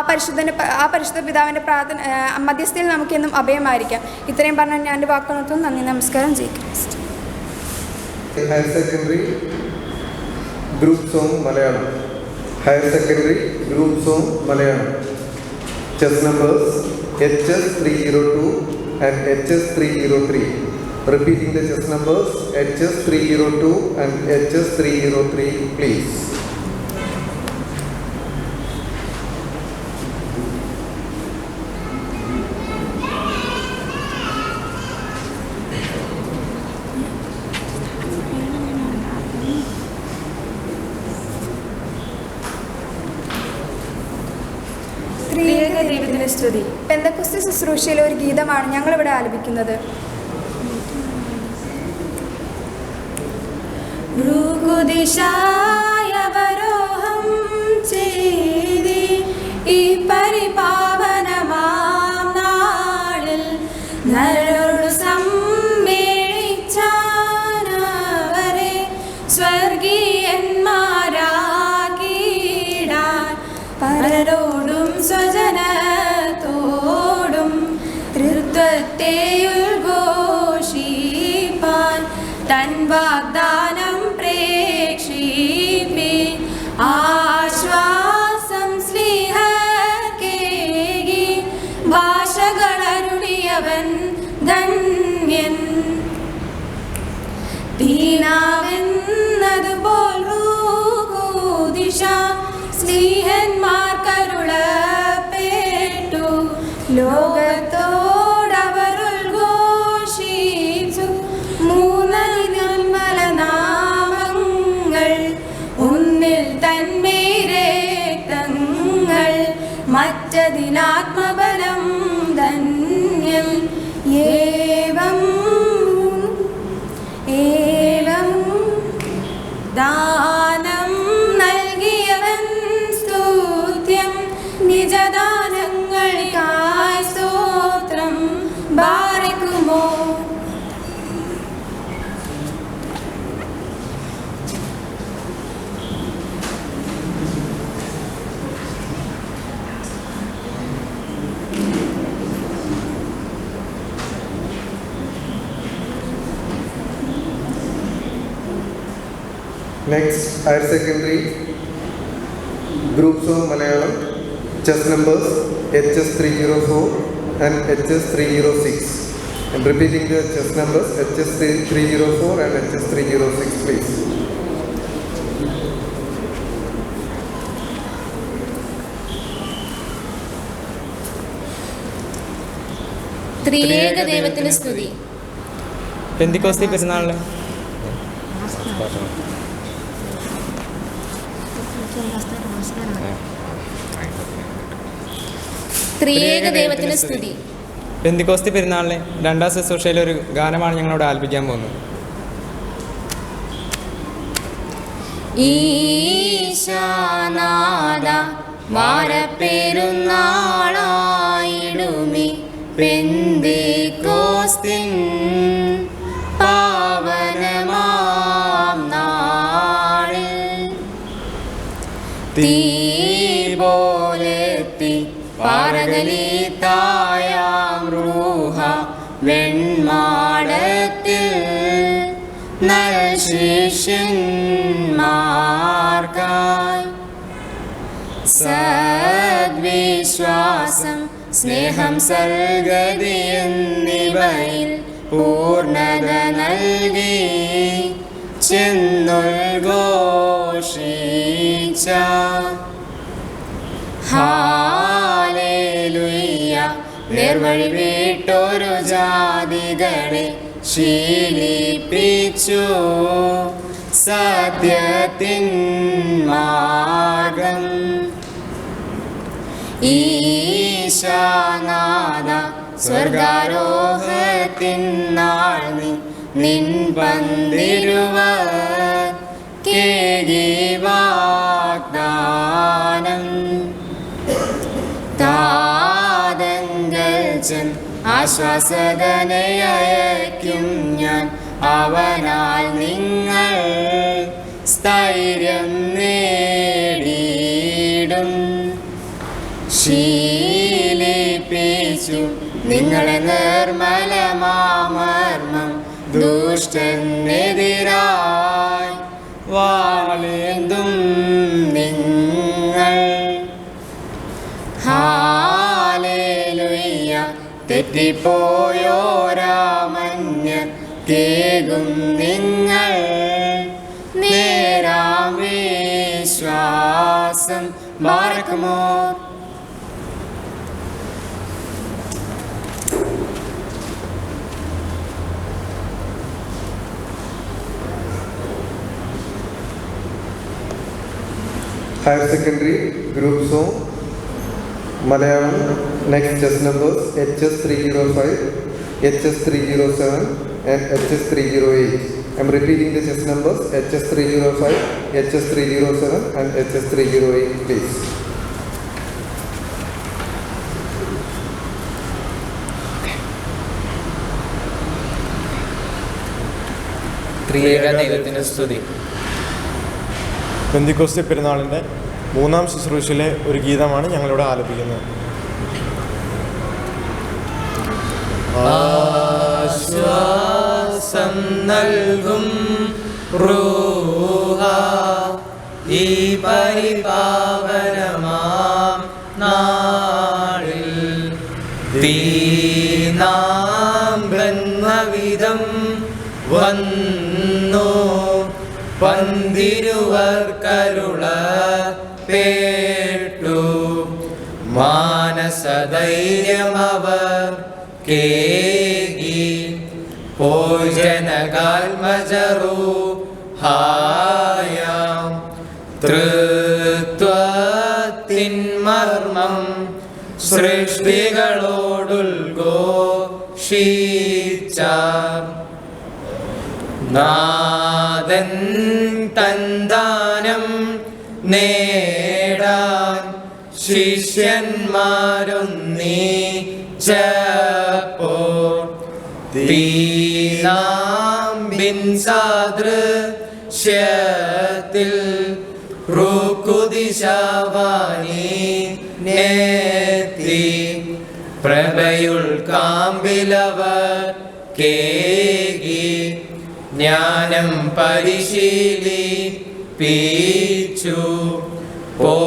[SPEAKER 5] പരിശുദ്ധ പിതാവിൻ്റെ മധ്യസ്ഥയിൽ നമുക്കെന്നും അഭയമായിരിക്കാം. ഇത്രയും പറഞ്ഞാൽ ഞാൻ എൻ്റെ വാക്കുകൾ നിർത്തുന്നു. നന്ദി, നമസ്കാരം. Jai Christ.
[SPEAKER 1] Higher secondary group song Malayalam. Higher secondary group song Malayalam. Chest numbers HS302 and HS303. Repeating the chess numbers HS302 and HS303, please.
[SPEAKER 5] ദൈവത്തിന് സ്തുതി. പെന്തക്കോസ്ത് ശുശ്രൂഷയിലെ ഒരു ഗീതമാണ് ഞങ്ങളിവിടെ ആലപിക്കുന്നത്.
[SPEAKER 2] ഭൃഗുദിശായവരോഹം ചെയ്തി ഈ പരിപാവനമാം നാളിൽ നരരോട് സമ്മേളിച്ചാനവരെ സ്വർഗീയന്മാരാക്കിടാൻ പരരോടും സ്വജനത്തോടും ഋത്വത്തെ ഉദ്ഘോഷിപ്പാൻ തൻ വാഗ്ദാനം പ്രേക്ഷിപ്പി ആശ്വാസം സ്ലീഹർക്കേകി ഭാഷകളരുളിയവൻ ധന്യൻ. ദീനാവെന്നതുപോൽ റൂഹുദിശ സ്ലീഹന്മാർക്കരുളപ്പെട്ടു. ലോകത്തോടവർ ഉദ്ഘോഷിച്ചു നിർമ്മലനാമങ്ങൾ. ഒന്നിൽ തന്മേരക്തങ്ങൾ മറ്റതിലാത്മബലം ധന്യം. ഏവം
[SPEAKER 1] Next, higher secondary groups of Malayalam, chess numbers HS 304 and HS 306. I'm repeating the chess numbers HS 304 and HS 306, please.
[SPEAKER 2] ത്രിയേക ദൈവത്തിന് സ്തുതി.
[SPEAKER 4] പെന്തിക്കോസ്തി പെരുന്നാളിന്
[SPEAKER 2] ത്രിയേക ദൈവത്തിന് സ്തുതി.
[SPEAKER 4] പെന്തിക്കോസ്തി പെരുന്നാളിന് രണ്ടാം ശുശ്രൂഷയിലെ ഒരു ഗാനമാണ് ഞങ്ങളിവിടെ ആലപിക്കാൻ പോകുന്നത്.
[SPEAKER 2] ഈശാനാദ വാരപ്പെരുന്നാളായിടുമി പെന്തിക്കോസ്തിൻ പാവനമാം നാളിൽ തീ പോലെത്തി പാറകലീത്തായാം റൂഹ വെൺമാടത്തിൽ നൽ ശിഷ്യന്മാർക്കായി സദ്വിശ്വാസം സ്നേഹം സൽഗതി എന്നിവയിൽ പൂർണ്ണത നൽകി ചെന്നുദ്ഘോഷിച്ച ഹാലേലുയ്യ നേർവഴി വിട്ടൊരു ജാതികളെ ശീലിപ്പിച്ചു സത്യത്തിൻ മാർഗം. ഈശാനാദ സ്വർഗാരോഹത്തിൻ നാൾ നിൻ പന്തിരുവർ കേകി വാഗ്ദാനം താതങ്കൽ ചെൻ ആശ്വാസകനയക്കും ഞാൻ അവനാൽ നിങ്ങൾ സ്ഥൈര്യം നേടിയിടും. ശീലിപ്പിച്ചു നിങ്ങളെ നിർമ്മലമാമർമ്മം ദുഷ്ടനെതിരായി വാളേന്തും നിങ്ങൾ. ഹാലേലുയ്യ തെറ്റിപ്പോയോരാമന്യർ കേകും നിങ്ങൾ നേരാം വിശ്വാസം ബാറക്കുമോ.
[SPEAKER 1] Higher secondary group song Malayalam. Next chess numbers HS 305, HS 307 and HS 308. I'm repeating the chess numbers HS 305, HS 307 and HS 308, please.
[SPEAKER 3] ത്രിയേക ദൈവത്തിന് സ്തുതി.
[SPEAKER 6] പെന്തിക്കോസ്തി പെരുന്നാളിൻ്റെ മൂന്നാം ശുശ്രൂഷയിലെ ഒരു ഗീതമാണ് ഞങ്ങളിവിടെ ആലപിക്കുന്നത്.
[SPEAKER 3] ആശ്വാസം നൽകും റൂഹ ഈ പരിപാവനമാം നാളിൽ തീനാം ബ്രഹ്മവിധം വന്നു പന്തിരുവർ കരുള പേട്ടു മാനസധൈര്യമവർ കേകി ഭോജനകാൽമജറൂഹായാം തൃത്വത്തിൻ മർമ്മം സൃഷ്ടികളോടുൽഘോഷിച്ച നാദൻ തന്താനം നേടാൻ ശിഷ്യന്മാരൊന്നീച്ചപ്പോൾ തീനാമ്പിൻ സാദൃശ്യത്തിൽ റുക്കുദിശാവാനി നേത്തി പ്രഭയുൾ കാമ്പിലവർ കേകി ജ്ഞാനം പരിശീലിപ്പിച്ചു പീച്ചു പോയവരെങ്ങും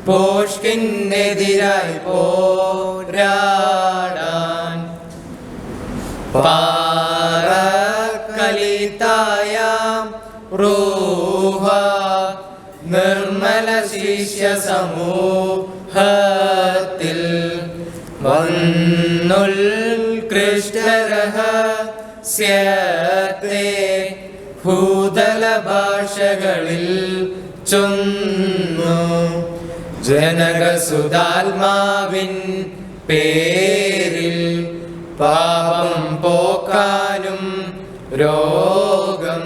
[SPEAKER 3] പോഷ്കിനെതിരായി പോരാടാൻ പാറക്കലിതായ റൂഹ നിർമ്മല ശിഷ്യ സമൂഹത്തിൽ വന്നുൽകൃഷ്ടരഹസ്യത്തെ ഭൂതല ഭാഷകളിൽ ചൊന്നു ജനകസുതാത്മാവിൻ പേരിൽ പാപം പോക്കാനും രോഗം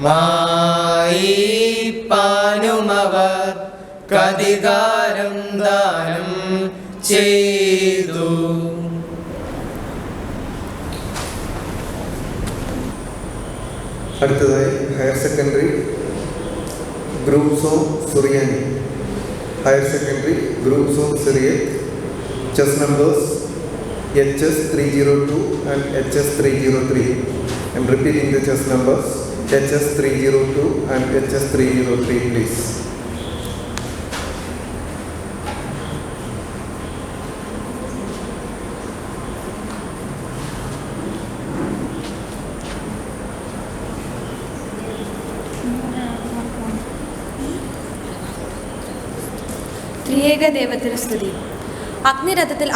[SPEAKER 3] മായിപ്പാനുമവർ കധികാരം ദാനം ചെയ്തു.
[SPEAKER 1] അടുത്തതായി higher secondary group song Suriyani. Higher secondary group song Syrian. Chess numbers HS 302 and HS 303. I am repeating the chess numbers HS 302 and HS 303, please.
[SPEAKER 7] ത്രിയേക ദൈവത്തിന് സ്തുതി. അഗ്നിരഥത്തിൽ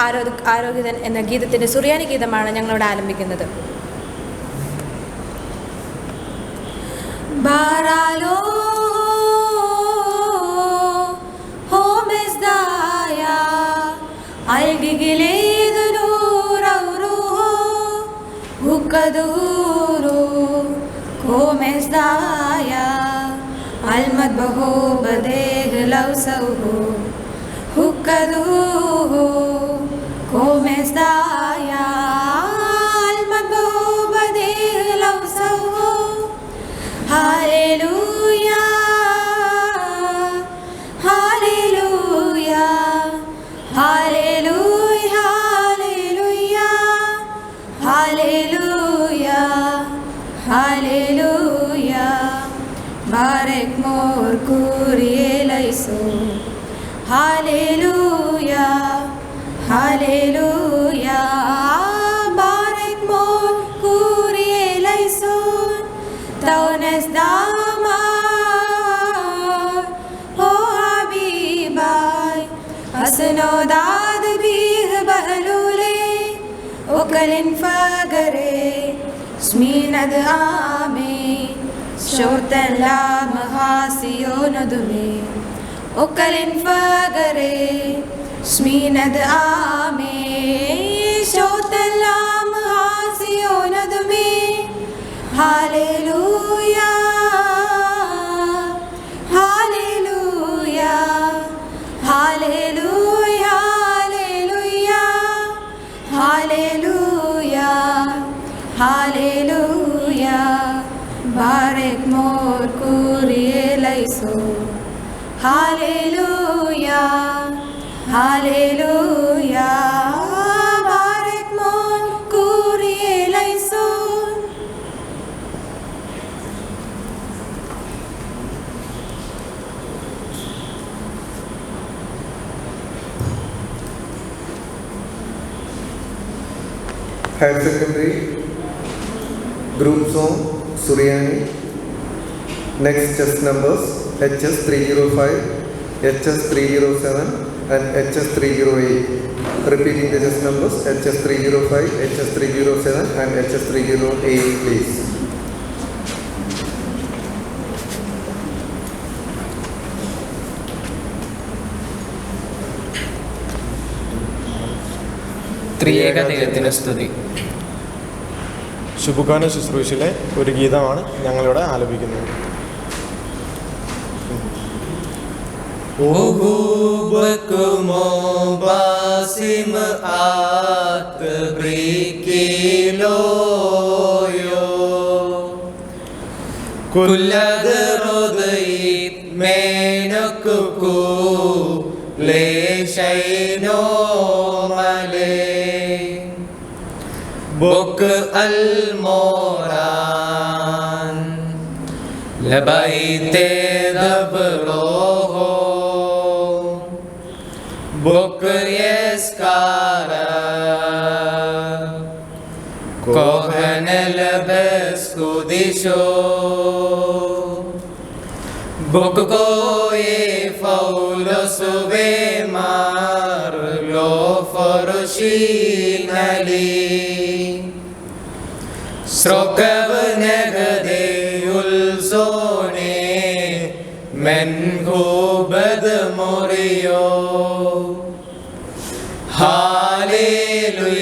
[SPEAKER 7] ആരോഗ്യതൻ എന്ന ഗീതത്തിൻ്റെ സുറിയാനി ഗീതമാണ് ഞങ്ങളോട് ആലപിക്കുന്നത്. ബാറാലോ ഹോമെസ്ദായ അൽഗിഗിലേദുനൂറൗറു ഹുക്കദൂറു ഹോമെസ്ദായ അൽമദ്ബഹു ബദേഹ് ലൗസൗഹു ഹുക്കദൂഹു കോമെസ്ദായ അൽമദ്ബഹു ബദേഹ് ലൗസൗഹു ഹല്ലേലൂയ ഹല്ലേലൂയ ഹല്ലേലൂയ ഹല്ലേലൂയ ഹല്ലേലൂയ ബാരക് മോർ കുരിയലൈസോ ഹല്ലേലൂയ ഹല്ലേലൂയ ബാരക് മോർ കുരിയലൈസോ തൗനസ് ദാമാർ ഓ ഹബീബായ് അസ്നോദാദ് ബീഹ് ബഹലൂലേ ഒക്കലിൻ ഫഗരേ സ്മീനദ് ആമേ ശോർത്തൻ ലാ മഹാസിയോനദുമേ ഒക്കലിൻ ഫഗരേ സ്മീനദ് ആമേ ശോർത്തൻ ലാ മഹാസിയോനദുമേ ഹല്ലേലൂയ ഹല്ലേലൂയ ഹല്ലേലൂയ ഹല്ലേലൂയ ഹല്ലേലൂയ ബാരക് മോർ കുരിയലൈസോ ഹല്ലേലൂയ ഹല്ലേലൂയ ബാരക് മോർ കുരിയലൈസോ.
[SPEAKER 1] Higher secondary group song Suryani. Next chess numbers HS 305, HS 307 and HS 308. Repeating the chess numbers HS 305, HS 307 and HS 308, please.
[SPEAKER 3] ത്രിയേക ദൈവത്തിന് സ്തുതി.
[SPEAKER 6] ശുഭകാന ശുശ്രൂഷയിലെ ഒരു ഗീതമാണ് ഞങ്ങളിവിടെ ആലപിക്കുന്നത്.
[SPEAKER 3] ഓഹുബക്കുമോ ബാസിം ആത് ബ്രിക്കിലോയോ കുല്ലദ് റോദയിത് മേനക്കുക്കു ലേശൈനോ മലേ بك الموران لبيت دبروه بك يسكارا كوهن لبس كوديشو بك كوي فولوس بمار لو فرشين لي سركب نغدي يلزوني من غوبد موريو هاليلويا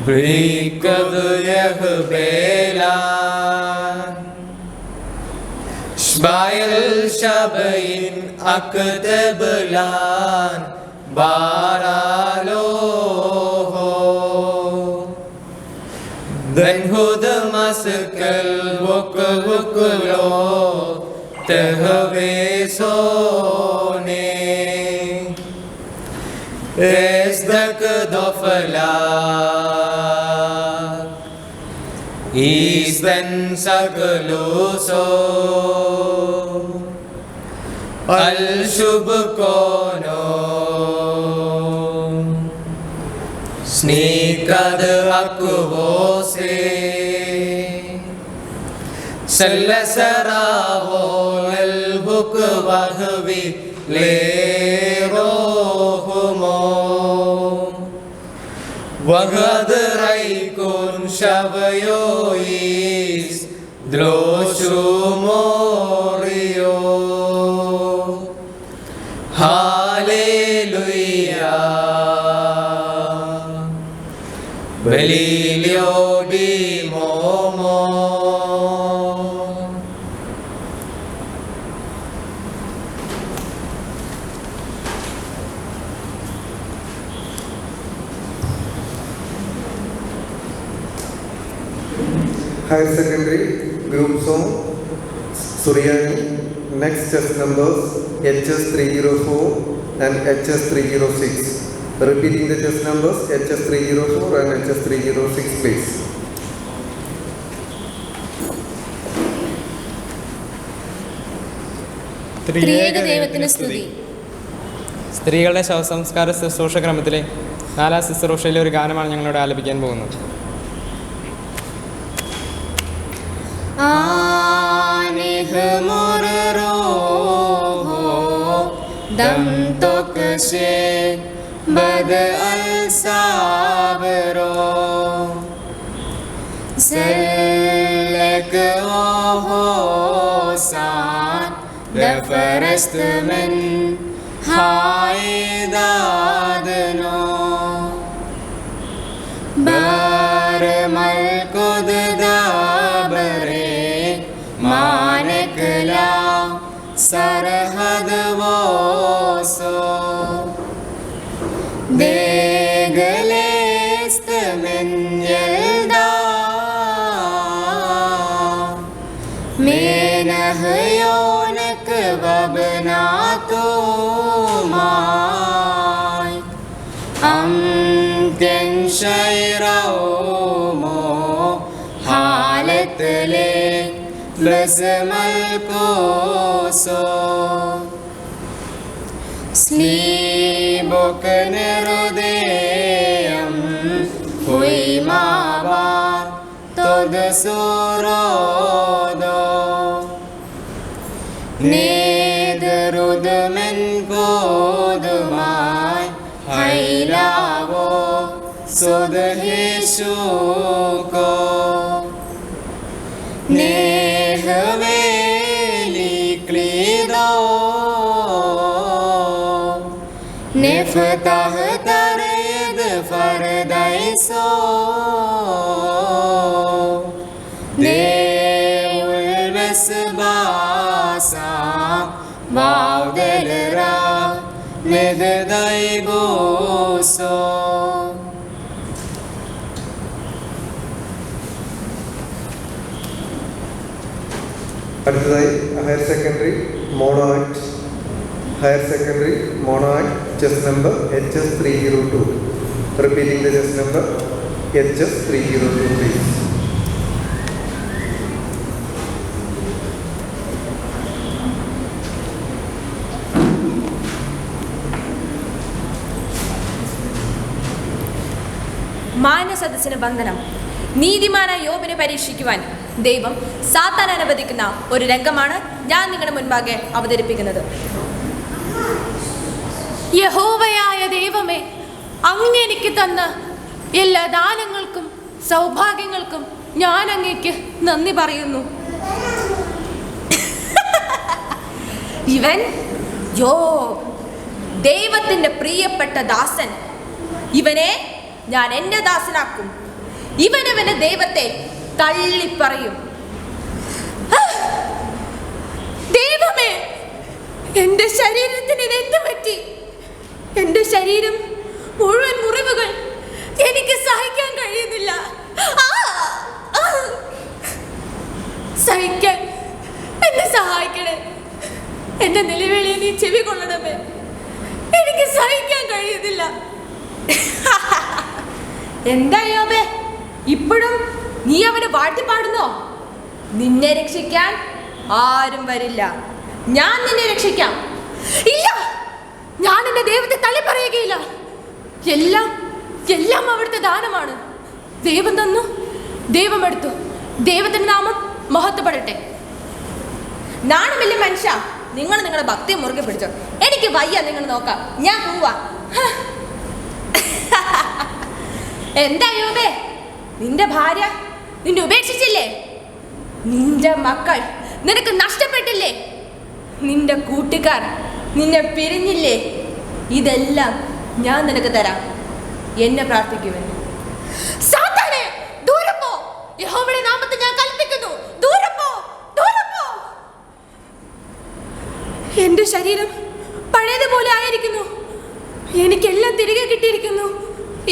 [SPEAKER 3] بريكب يهبيلان شبايل شبين أكتب لان بارالوه دن هود مسكل بك بكلو تهبي سوني ازدك دفلا إذن سقلوسو الشبكونو سنيكاد أكووسي سلسراو البك وهبي ليروهمو وغد ريكون شبيويس دروشو موريو هاليلويا بليليو دي مومو
[SPEAKER 1] Higher secondary group song Suryani. Next chess numbers HS 304 and HS 306. Repeating the chess numbers HS 304 and HS 306, please.
[SPEAKER 7] ത്രിയേക ദൈവത്തിന് സ്തുതി.
[SPEAKER 4] സ്ത്രീകളുടെ ശവസംസ്കാര ശുശ്രൂഷ ക്രമത്തിലെ 4ാം ശുശ്രൂഷയിലെ ഒരു ഗാനമാണ് ഞങ്ങളിവിടെ ആലപിക്കാൻ പോകുന്നത്.
[SPEAKER 2] आनिह मोर रोहो दम तोकशे बद अलसाबरो सलक ओहो सान दफरस्त मन हाय दादनो बार मल कुद दाबरे मानकला सरहद वो सो देगलेस्त min yelda menah yonak wabnato mai am ken shayrao halat le لزمل کوسو سلیبک نردیم ہوئی مابا تود سورودو نید رود من کودمائی حیلاو سودهشو کو Nehveli klido Neftah tared fardaiso Deul besbasa Vavdelra Nedai goso
[SPEAKER 1] അടുത്തതായി higher secondary mono act chess number HS 302. Repeating the just number HS302 please.
[SPEAKER 8] മാനസദസ്സിന് ബന്ധനം. നീതിമാനായ യോബിനെ പരീക്ഷിക്കുവാൻ ദൈവം സാത്താൻ അനുവദിക്കുന്ന ഒരു രംഗമാണ് ഞാൻ നിങ്ങളുടെ മുൻപാകെ അവതരിപ്പിക്കുന്നത്. യഹോവയായ ദൈവമേ, അങ്ങ് എനിക്ക് തന്ന എല്ലാ ദാനങ്ങൾക്കും സൗഭാഗ്യങ്ങൾക്കും ഞാൻ അങ്ങേക്ക് നന്ദി പറയുന്നു. ഇവൻ യോബ്, ദൈവത്തിൻ്റെ പ്രിയപ്പെട്ട ദാസൻ. ഇവനെ ഞാൻ എൻ്റെ ദാസനാക്കും. ഇവനവന് ദൈവത്തെ തള്ളിപ്പറയും. ദൈവമേ, എൻ്റെ ശരീരത്തിന് എന്ത് പറ്റി? എൻ്റെ ശരീരം മുഴുവൻ മുറിവുകൾ. എനിക്ക് സഹിക്കാൻ കഴിയുന്നില്ല. സഹിക്കാൻ എന്നെ സഹായിക്കണേ. എൻ്റെ നിലവിളിയെ നീ ചെവി കൊള്ളണമേ. എനിക്ക് സഹിക്കാൻ കഴിയുന്നില്ല. എന്താ യോബേ, ഇപ്പോഴും നീ അവനെ വാഴ്ത്തിപ്പാടുന്നോ? നിന്നെ രക്ഷിക്കാൻ ആരും വരില്ല. ഞാൻ നിന്നെ രക്ഷിക്കാം. ഇല്ല, ഞാൻ എന്റെ ദൈവത്തെ തള്ളി പറയുകയില്ല. എല്ലാം എല്ലാം അവിടുത്തെ ദാനമാണ്. ദൈവം തന്നു, ദൈവം എടുത്തു. ദൈവത്തിന്റെ നാമം മഹത്വപ്പെടട്ടെ. നാണമില്ല മനുഷ്യ, നിങ്ങൾ നിങ്ങളുടെ ഭക്തിയെ മുറുകെ പിടിച്ചോ. എനിക്ക് വയ്യ, നിങ്ങൾ നോക്കാം, ഞാൻ പോവാ. എന്താ യോബേ, നിന്റെ ഭാര്യ നിന്നെ ഉപേക്ഷിച്ചില്ലേ? നിന്റെ മക്കൾ നിനക്ക് നഷ്ടപ്പെട്ടില്ലേ? നിന്റെ കൂട്ടുകാർ നിന്നെ പിരിഞ്ഞില്ലേ? ഇതെല്ലാം ഞാൻ നിനക്ക് തരാം. എന്നെ പ്രാർത്ഥിക്കുവൻ. സാത്താനെ, ദൂരെ പോ. യഹോവയുടെ നാമത്തിൽ ഞാൻ കൽപ്പിക്കുന്നു, ദൂരെ പോ, ദൂരെ പോ. എന്റെ ശരീരം പഴയതുപോലെ ആയിരിക്കുന്നു. എനിക്കെല്ലാം തിരികെ കിട്ടിയിരിക്കുന്നു.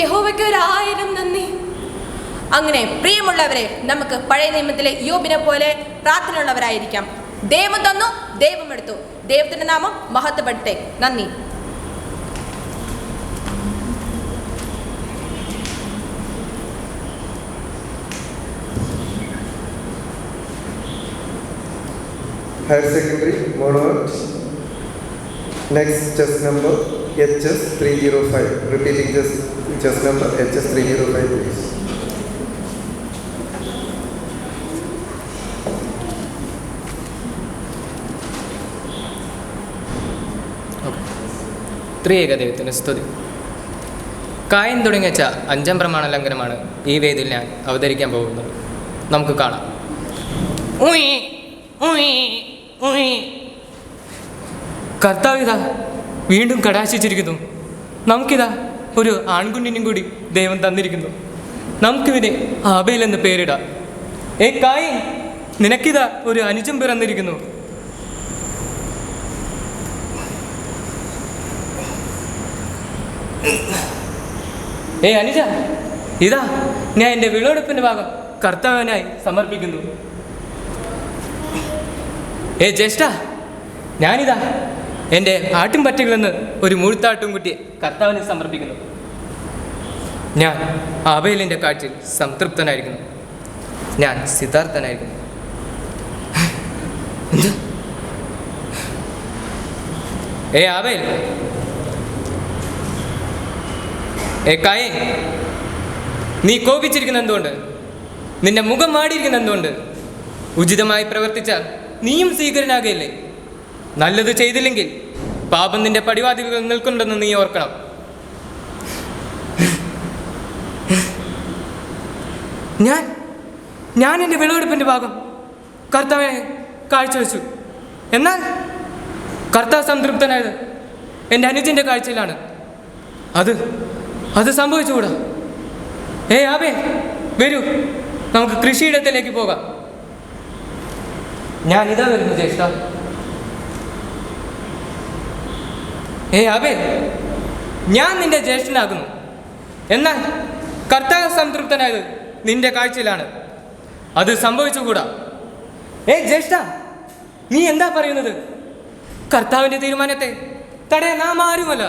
[SPEAKER 8] യഹോവയ്ക്ക് 1000 നന്ദി. അങ്ങനെ പ്രിയമുള്ളവരെ, നമുക്ക് പഴയ നിയമത്തിലെ യോബിനെ പോലെ പ്രാർത്ഥനയുള്ളവരായിരിക്കാം. ദൈവം തന്നു, ദൈവം എടുത്തു. ദൈവത്തിന്റെ നാമം മഹത്വപ്പെടട്ടെ. നന്ദി.
[SPEAKER 1] Higher secondary, Monowat. Next chest number HS305. Repeating chest number HS305 please.
[SPEAKER 3] ത്രിയേക ദൈവത്തിന് സ്തുതി. കായൻ തുടങ്ങിവെച്ച 5ാം പ്രമാണ ലംഘനമാണ് ഈ വേദിയിൽ ഞാൻ അവതരിക്കാൻ പോകുന്നത്. നമുക്ക് കാണാം. കർത്താവിതാ വീണ്ടും കടാശിച്ചിരിക്കുന്നു. നമുക്കിതാ ഒരു ആൺകുഞ്ഞിനും കൂടി ദൈവം തന്നിരിക്കുന്നു. നമുക്കിവനെ ആബേൽ എന്ന് പേരിടാം. കായൻ, നിനക്കിതാ ഒരു അനുജൻ പിറന്നിരിക്കുന്നു. അനുജ, ഇതാ ഞാൻ എൻ്റെ വിളവെടുപ്പിൻ്റെ ഭാഗം കർത്താവിനായി സമർപ്പിക്കുന്നു. ജ്യേഷ്ഠ, ഞാനിതാ എൻ്റെ ആട്ടിൻപറ്റകളിൽ നിന്ന് ഒരു മുഴുത്താട്ടും കുട്ടിയെ കർത്താവിനെ സമർപ്പിക്കുന്നു. ഞാൻ ആബേലിൻ്റെ കാഴ്ചയിൽ സംതൃപ്തനായിരിക്കുന്നു. ഞാൻ സിദ്ധാർത്ഥനായിരിക്കുന്നു. ആബേൽ, കായൻ, നീ കോപിച്ചിരിക്കുന്ന എന്തുകൊണ്ട്? നിന്റെ മുഖം മാടിയിരിക്കുന്ന എന്തുകൊണ്ട്? ഉചിതമായി പ്രവർത്തിച്ചാൽ നീയും സ്വീകരനാകുകയല്ലേ? നല്ലത് ചെയ്തില്ലെങ്കിൽ പാപം നിന്റെ പടിവാതിലുകൾ നിൽക്കുന്നുണ്ടെന്ന് നീ ഓർക്കണം. ഞാൻ എൻ്റെ വിളവെടുപ്പിൻ്റെ ഭാഗം കർത്താവിനെ കാഴ്ചവെച്ചു. എന്നാൽ കർത്താവ് സംതൃപ്തനായത് എൻ്റെ അനുജൻ്റെ കാഴ്ചയിലാണ്. അത് സംഭവിച്ചുകൂടാ. ആബേ, വരൂ, നമുക്ക് കൃഷിയിടത്തിലേക്ക് പോകാം. ഞാനിതാ വരുന്നു ജ്യേഷ്ഠ. ആബേ, ഞാൻ നിന്റെ ജ്യേഷ്ഠനാകുന്നു. എന്നാൽ കർത്താവ് സംതൃപ്തനായത് നിന്റെ കാഴ്ചയിലാണ്. അത് സംഭവിച്ചുകൂടാ. ജ്യേഷ്ഠ, നീ എന്താ പറയുന്നത്? കർത്താവിൻ്റെ തീരുമാനത്തെ തടയാൻ നാം ആരുമല്ല.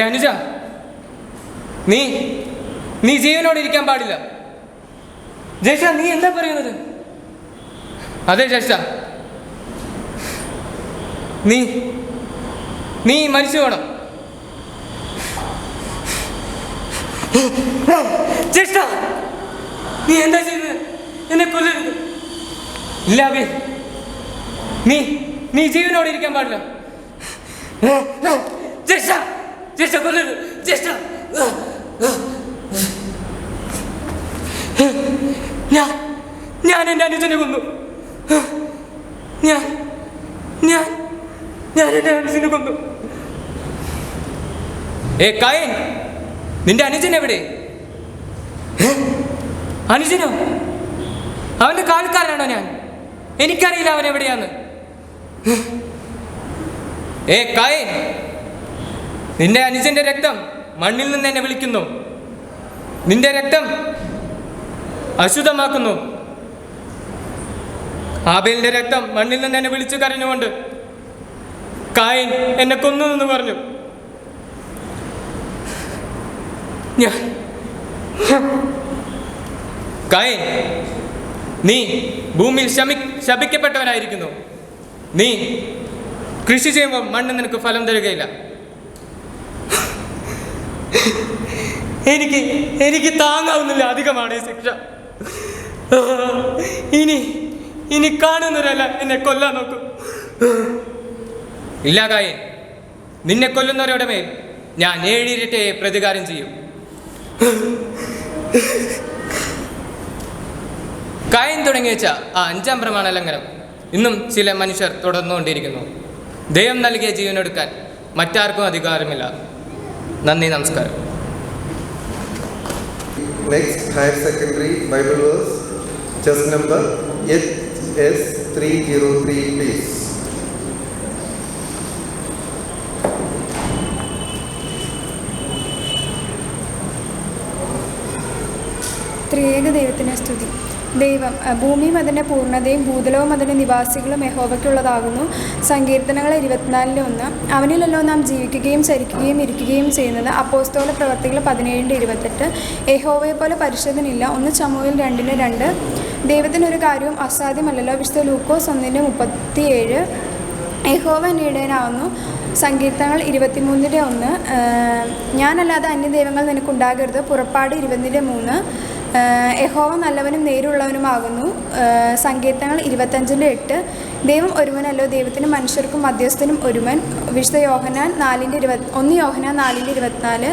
[SPEAKER 3] അനുജ, നീ നീ ജീവനോട് ഇരിക്കാൻ പാടില്ല. ജ്യേഷ്ഠ, നീ എന്താ പറയുന്നത്? അതെ ജ്യേഷ്ഠ, നീ നീ മരിച്ചു വേണം. ജ്യേഷ്ഠ, നീ എന്താ ചെയ്തത്? എന്നെ കൊല്ലരുത്. ഇല്ല അബി, നീ നീ ജീവനോട് ഇരിക്കാൻ പാടില്ല. ജ്യേഷ്ഠ, ജ്യേഷ്ഠ കൊല്ലരുത്. ജ്യേഷ്ഠ, ഞാൻ എൻ്റെ അനുജനെ കൊന്നു. ഞാൻ എൻ്റെ അനുജനെ കൊന്നു. കായൻ, നിന്റെ അനുജൻ എവിടെ? അനുജനോ? അവന്റെ കാൽക്കാരനാണോ ഞാൻ? എനിക്കറിയില്ല അവൻ എവിടെയാന്ന്. കായൻ, നിന്റെ അനുജന്റെ രക്തം മണ്ണിൽ നിന്ന് എന്നെ വിളിക്കുന്നു. നിന്റെ രക്തം അശുദ്ധമാക്കുന്നു. ആബേലിന്റെ രക്തം മണ്ണിൽ നിന്ന് എന്നെ വിളിച്ചു കരഞ്ഞുകൊണ്ട് കായൻ എന്നെ കൊന്നു എന്ന് പറഞ്ഞു. കായൻ, നീ ഭൂമിയിൽ ശപിക്കപ്പെട്ടവനായിരിക്കുന്നു. നീ കൃഷി ചെയ്യുമ്പോൾ മണ്ണ് നിനക്ക് ഫലം തരികയില്ല. എനിക്ക് താങ്ങാവുന്നില്ല. അധികമാണ് ഈ ശിക്ഷ. ഇനി കാണുന്നവരല്ല എന്നെ കൊല്ലാൻ നോക്കും. ഇല്ല കായൻ, നിന്നെ കൊല്ലുന്നവരുടെ മേൽ ഞാൻ 7 ഇരട്ടിയെ പ്രതികാരം ചെയ്യും. കായൻ തുടങ്ങി വെച്ച ആ 5-ാം പ്രമാണ ലംഘനം ഇന്നും ചില മനുഷ്യർ തുടർന്നുകൊണ്ടിരിക്കുന്നു. ദൈവം നൽകിയ ജീവനെടുക്കാൻ മറ്റാർക്കും അധികാരമില്ല. നന്ദി, നമസ്കാരം.
[SPEAKER 1] Next, higher secondary Bible verse, chest number HS303, please.
[SPEAKER 5] ത്രിയേക ദൈവത്തിന് സ്തുതി. ദൈവം ഭൂമിയും അതിൻ്റെ പൂർണ്ണതയും ഭൂതലവും അതിൻ്റെ നിവാസികളും യഹോവയ്ക്കുള്ളതാകുന്നു. സങ്കീർത്തനങ്ങൾ 24:1. അവനിലല്ലോ നാം ജീവിക്കുകയും ചരിക്കുകയും ഇരിക്കുകയും ചെയ്യുന്നത്. അപ്പോസ്തല പ്രവർത്തികൾ 17:28. യഹോവയെ പോലെ പരിശുദ്ധനില്ല. 1 ശമൂവേൽ 2:2. ദൈവത്തിനൊരു കാര്യവും അസാധ്യമല്ലല്ലോ. വിശുദ്ധ ലൂക്കോസ് 1:37. യഹോവ എന്നീടനാവുന്നു. സങ്കീർത്തനങ്ങൾ 23:1. ഞാനല്ലാതെ അന്യദൈവങ്ങൾ നിനക്കുണ്ടാകരുത്. പുറപ്പാട് 20:3. യഹോവ നല്ലവനും നേരുള്ളവനുമാകുന്നു. സങ്കീർത്തനങ്ങൾ 25:8. ദൈവം ഒരുവനല്ലോ, ദൈവത്തിനും മനുഷ്യർക്കും മധ്യസ്ഥനും ഒരുവൻ. വിശുദ്ധ യോഹന്നാൻ 1 യോഹന്നാൻ 4:24.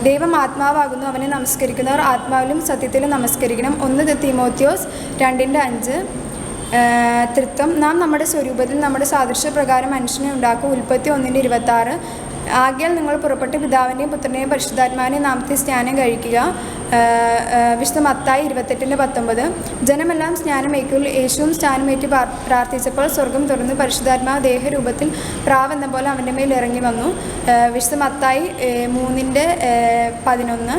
[SPEAKER 5] ദൈവം ആത്മാവാകുന്നു, അവനെ നമസ്കരിക്കുന്നവർ ആത്മാവിലും സത്യത്തിലും നമസ്കരിക്കണം. 1 തീമോത്തിയോസ് 2:5. തൃത്വം. നാം നമ്മുടെ സ്വരൂപത്തിൽ നമ്മുടെ സാദൃശ്യപ്രകാരം മനുഷ്യനെ ഉണ്ടാക്കും. ഉൽപ്പത്തി 1:26. ആകയാൽ നിങ്ങൾ പുറപ്പെട്ട് പിതാവിൻ്റെയും പുത്രൻ്റെയും പരിശുദ്ധാത്മാവിൻ്റെയും നാമത്തിൽ സ്നാനം കഴിക്കുക. വിശുദ്ധ മത്തായി 28:19. ജനമെല്ലാം സ്നാനമേൽക്കുകയിൽ യേശുവും സ്നാനമേറ്റ് പ്രാർത്ഥിച്ചപ്പോൾ സ്വർഗം തുറന്ന് പരിശുദ്ധാത്മാവ് ദേഹരൂപത്തിൽ പ്രാവെന്ന പോലെ അവൻ്റെ മേൽ ഇറങ്ങി വന്നു. വിശുദ്ധ മത്തായി 3:11.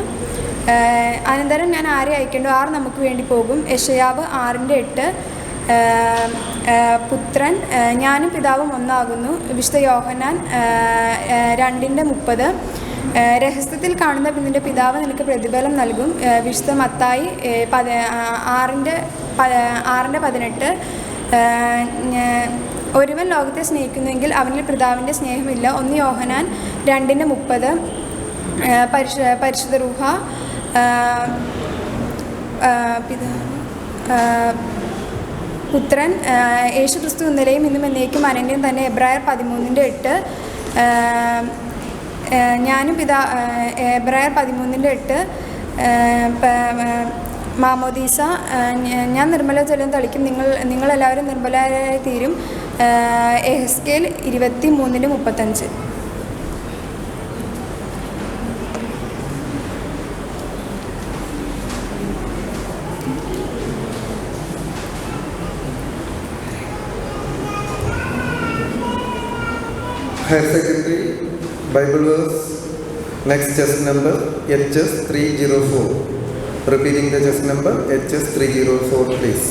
[SPEAKER 5] അനന്തരം ഞാൻ ആരെ അയക്കേണ്ടു? ആർ നമുക്ക് വേണ്ടി പോകും? യെശയ്യാവ് 6:8. പുത്രൻ ഞാനും പിതാവും ഒന്നാകുന്നു. വിശുദ്ധ യോഹന്നാൻ 2:30. രഹസ്യത്തിൽ കാണുന്ന നിന്റെ പിതാവ് നിനക്ക് പ്രതിഫലം നൽകും. വിശുദ്ധ മത്തായി 6:18. ഒരുവൻ ലോകത്തെ സ്നേഹിക്കുന്നുവെങ്കിൽ അവനിൽ പിതാവിൻ്റെ സ്നേഹമില്ല. 1 യോഹന്നാൻ 2:30. പരിശുദ്ധ റൂഹ പുത്രൻ യേശുക്രിസ്തു ഇന്നലെയും ഇന്നും എന്നേക്കും അനന്യം തന്നെ. എബ്രായർ 13:8. ഞാനും എബ്രായർ 13:8. മാമോദീസ. ഞാൻ നിർമ്മല ജലം തളിക്കും, നിങ്ങളെല്ലാവരും നിർമ്മലരായി തീരും. എഹെസ്കേൽ 23:35.
[SPEAKER 1] Higher secondary Bible verse, next chest number HS304. Repeating the chest number HS304, please.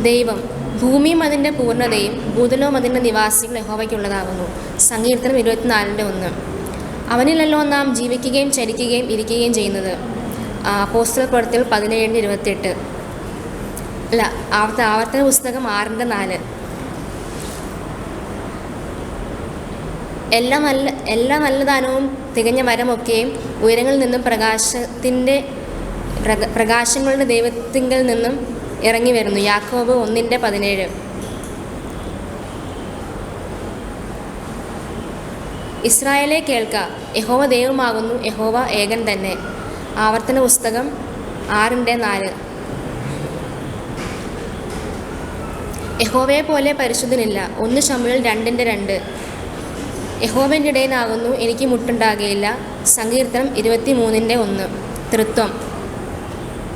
[SPEAKER 7] ദൈവം ഭൂമിയും അതിൻ്റെ പൂർണ്ണതയും ഭൂതലവും അതിൻ്റെ നിവാസികൾ യഹോവയ്ക്കുള്ളതാകുന്നു. സങ്കീർത്തനം 24:1. അവനിലല്ലോ നാം ജീവിക്കുകയും ചരിക്കുകയും ഇരിക്കുകയും ചെയ്യുന്നത്. അപ്പോസ്തല പ്രവൃത്തികൾ 17:28. അല്ല, ആവർത്തന പുസ്തകം 6:4. എല്ലാ നല്ല ദാനവും തികഞ്ഞ വരമൊക്കെയും ഉയരങ്ങളിൽ നിന്നും പ്രകാശങ്ങളുടെ ദൈവത്തിങ്കൽ നിന്നും ഇറങ്ങി വരുന്നു. യാക്കോബ് 1:17. ഇസ്രായേലെ കേൾക്ക, യഹോവ ദൈവമാകുന്നു, യഹോവ ഏകൻ തന്നെ. ആവർത്തന പുസ്തകം 6:4. യഹോവയെ പോലെ പരിശുദ്ധനില്ല. 1 ശമൂവേൽ 2:2. യഹോവൻ്റെ ഇടയനാകുന്നു, എനിക്ക് മുട്ടുണ്ടാകുകയില്ല. സങ്കീർത്തനം 23:1.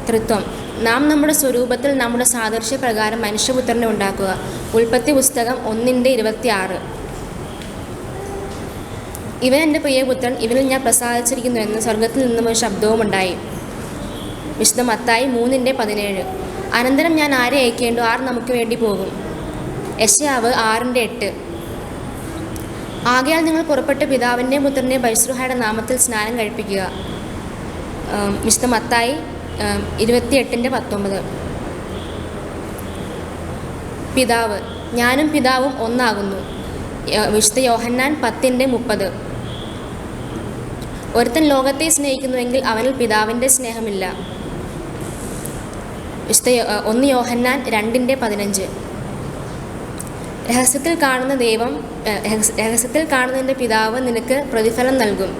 [SPEAKER 7] ത്രിത്വം. നാം നമ്മുടെ സ്വരൂപത്തിൽ നമ്മുടെ സാദൃശ്യപ്രകാരം മനുഷ്യപുത്രനെ ഉണ്ടാക്കുക. ഉൽപ്പത്തി പുസ്തകം 1:26. ഇവൻ എൻ്റെ പ്രിയപുത്രൻ, ഇവനിൽ ഞാൻ പ്രസാദിച്ചിരിക്കുന്നു എന്ന് സ്വർഗത്തിൽ നിന്നും ഒരു ശബ്ദവും ഉണ്ടായി. വിശുദ്ധ മത്തായി 3:17. അനന്തരം ഞാൻ ആരെ അയക്കേണ്ടു, ആർ നമുക്ക് വേണ്ടി പോകും. യെശയ്യാവ് 6:8. ആകയാൽ നിങ്ങൾ പുറപ്പെട്ട് പിതാവിൻ്റെയും പുത്രൻ്റെയും പരിശുദ്ധയുടെ നാമത്തിൽ സ്നാനം കഴിപ്പിക്കുക. വിശുദ്ധ മത്തായി 28:19. പിതാവ്, ഞാനും പിതാവും ഒന്നാകുന്നു. വിശുദ്ധ യോഹന്നാൻ 10:30. ഒരുത്തൻ ലോകത്തെ സ്നേഹിക്കുന്നുവെങ്കിൽ അവനിൽ പിതാവിൻ്റെ സ്നേഹമില്ല. വിശുദ്ധ 1 യോഹന്നാൻ 2:15. രഹസ്യത്തിൽ കാണുന്നതിൻ്റെ പിതാവ് നിനക്ക് പ്രതിഫലം നൽകും.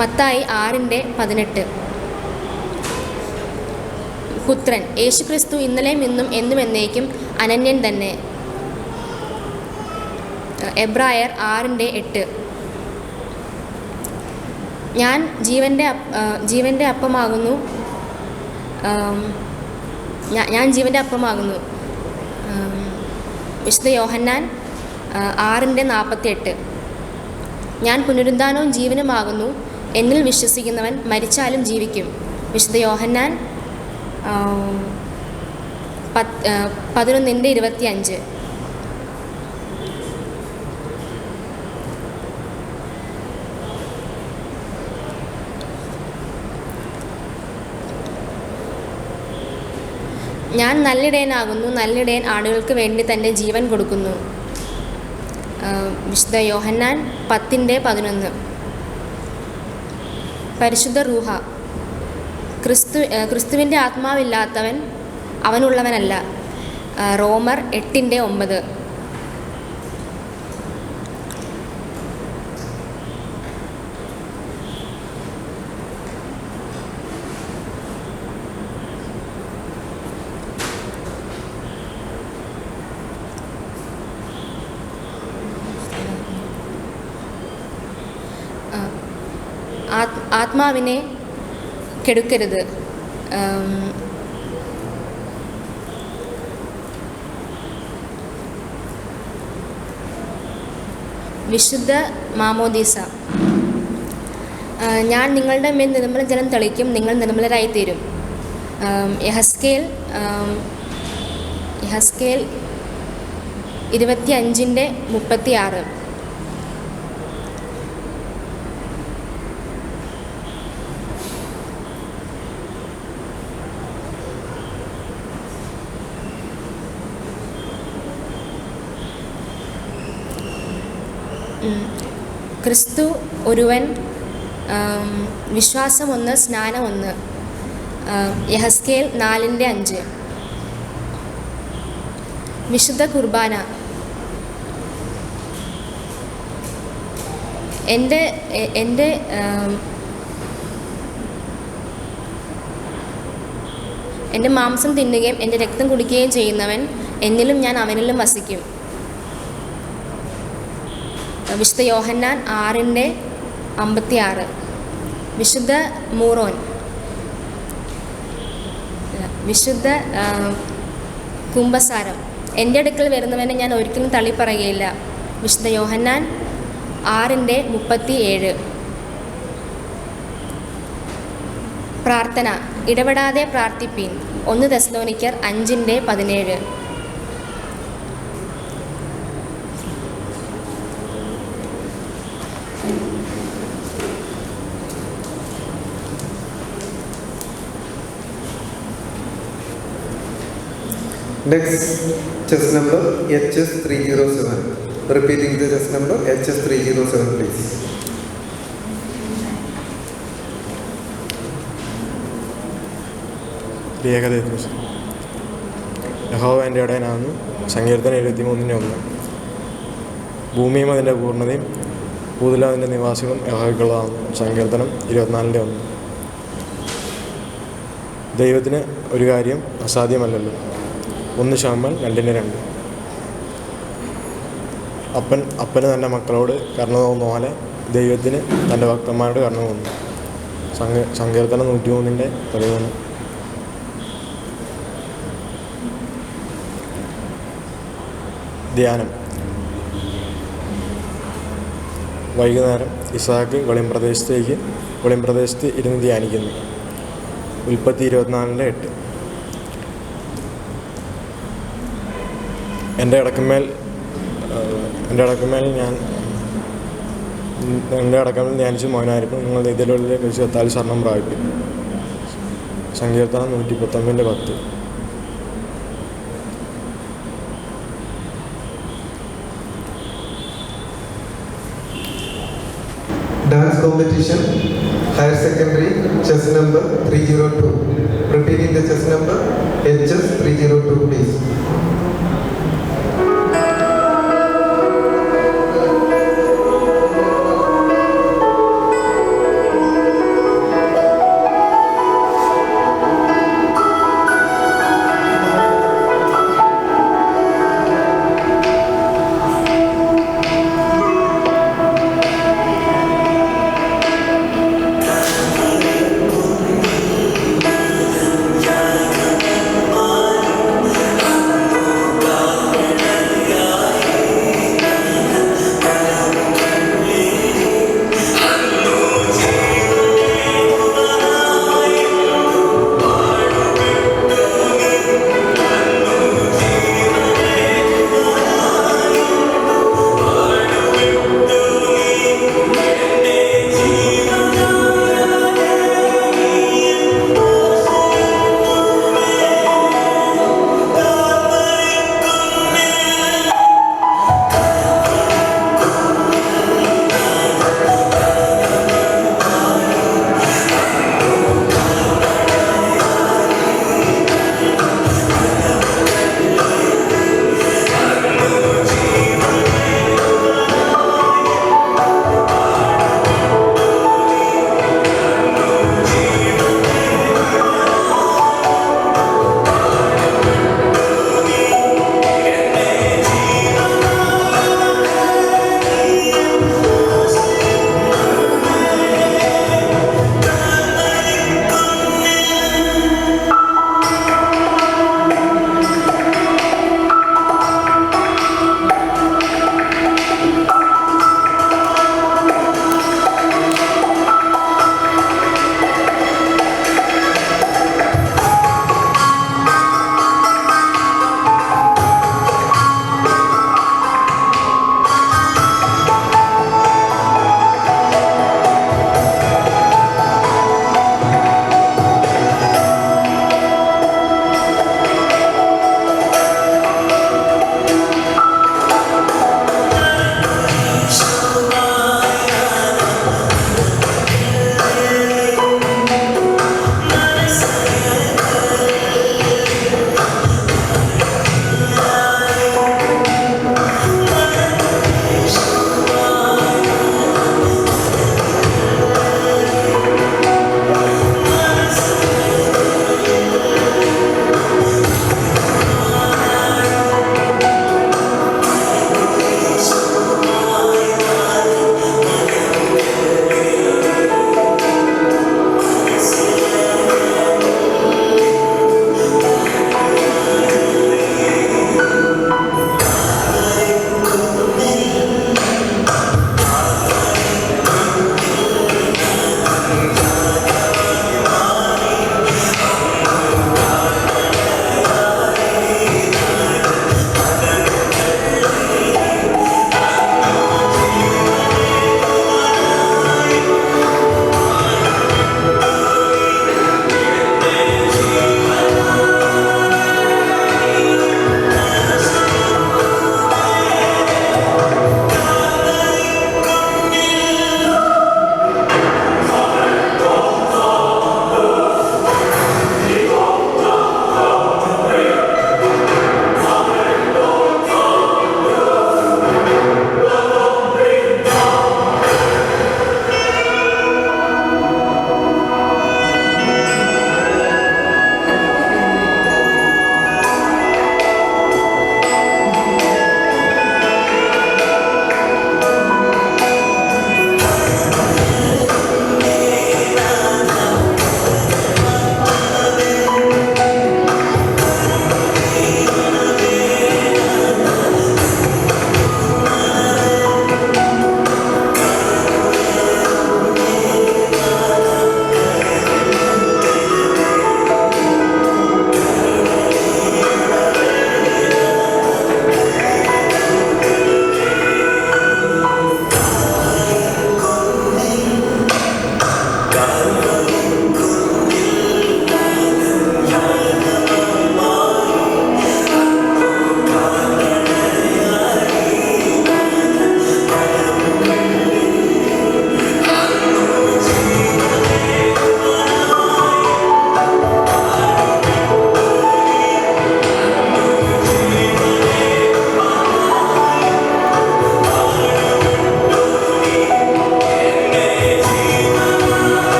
[SPEAKER 7] മത്തായി 6:18. പുത്രൻ യേശുക്രിസ്തു ഇന്നലെയും ഇന്നും എന്നും എന്നേക്കും അനന്യൻ തന്നെ. എബ്രായർ 6:8. ഞാൻ ജീവൻ്റെ അപ്പമാകുന്നു. ഞാൻ ജീവൻ്റെ അപ്പമാകുന്നു. വിശുദ്ധ യോഹന്നാൻ 6:48. ഞാൻ പുനരുദ്ധാനവും ജീവനുമാകുന്നു. എന്നിൽ വിശ്വസിക്കുന്നവൻ മരിച്ചാലും ജീവിക്കും. വിശുദ്ധ യോഹന്നാൻ 11:25. ഞാൻ നല്ലിടയനാകുന്നു. നല്ലിടയൻ ആടുകൾക്ക് വേണ്ടി തൻ്റെ ജീവൻ കൊടുക്കുന്നു. വിശുദ്ധ യോഹന്നാൻ 10:11. പരിശുദ്ധ റൂഹ. ക്രിസ്തുവിൻ്റെ ആത്മാവില്ലാത്തവൻ അവനുള്ളവനല്ല. റോമർ 8:9. ആത്മാവിനെ കെടുക്കരുത്. വിശുദ്ധ മാമോദീസ. ഞാൻ നിങ്ങളുടെ മേൽ നിർമ്മല ജലം തളിക്കും, നിങ്ങൾ നിർമ്മലരായിത്തീരും. യഹസ്കേൽ 25:36. ക്രിസ്തു ഒരുവൻ, വിശ്വാസം 1, സ്നാനം 1. യഹസ്കേൽ 4:5. വിശുദ്ധ കുർബാന. എൻ്റെ മാംസം തിന്നുകയും എൻ്റെ രക്തം കുടിക്കുകയും ചെയ്യുന്നവൻ എന്നിലും ഞാൻ അവനിലും വസിക്കും. വിശുദ്ധ യോഹന്നാൻ 6:56. വിശുദ്ധ മൂറോൻ. വിശുദ്ധ കുംഭസാരം. എൻ്റെ അടുക്കൽ വരുന്നവനെ ഞാൻ ഒരിക്കലും തള്ളിപ്പറയുകയില്ല. വിശുദ്ധ യോഹന്നാൻ 6:37. പ്രാർത്ഥന ഇടപെടാതെ പ്രാർത്ഥിപ്പീൻ. 1 തെസ്സലോനിക്കർ 5:17.
[SPEAKER 1] Next chess number HS 307. Repeating the chess number HS 307, please.
[SPEAKER 6] ഏകദേശം യഹോവ എൻ്റെ ഇടയനാകുന്നു. സങ്കീർത്തനം 23:1. ഭൂമിയും അതിൻ്റെ പൂർണ്ണതയും ഭൂതലം അതിൻ്റെ നിവാസികളും യഹോവയ്ക്കുള്ളതാകുന്നു. സങ്കീർത്തനം 24:1. ദൈവത്തിന് ഒരു കാര്യം അസാധ്യമല്ലല്ലോ. 1 ശമൂവേൽ 2:2. അപ്പന് തൻ്റെ മക്കളോട് കരുണ തോന്നുന്ന പോലെ ദൈവത്തിന് തൻ്റെ ഭക്തന്മാരോട് കരുണ തോന്നുന്നു. സങ്കീർത്തനം 103:13. ധ്യാനം. വൈകുന്നേരം ഇസാക്ക് വെളിമ്പ്രദേശത്ത് ഇരുന്ന് ധ്യാനിക്കുന്നു. ഉൽപ്പത്തി 24:8. എൻ്റെ അടക്കമേൽ ധ്യാനിച്ച് മോനായിരുന്നു. നിങ്ങൾ ഇതിലുള്ള വിശ്വത്താൽ ശരണം പ്രാപിക്കും. സങ്കീർത്തനം 119:10.
[SPEAKER 1] Dance competition, higher secondary, chess number 302. Repeating the chess number HS 302, please.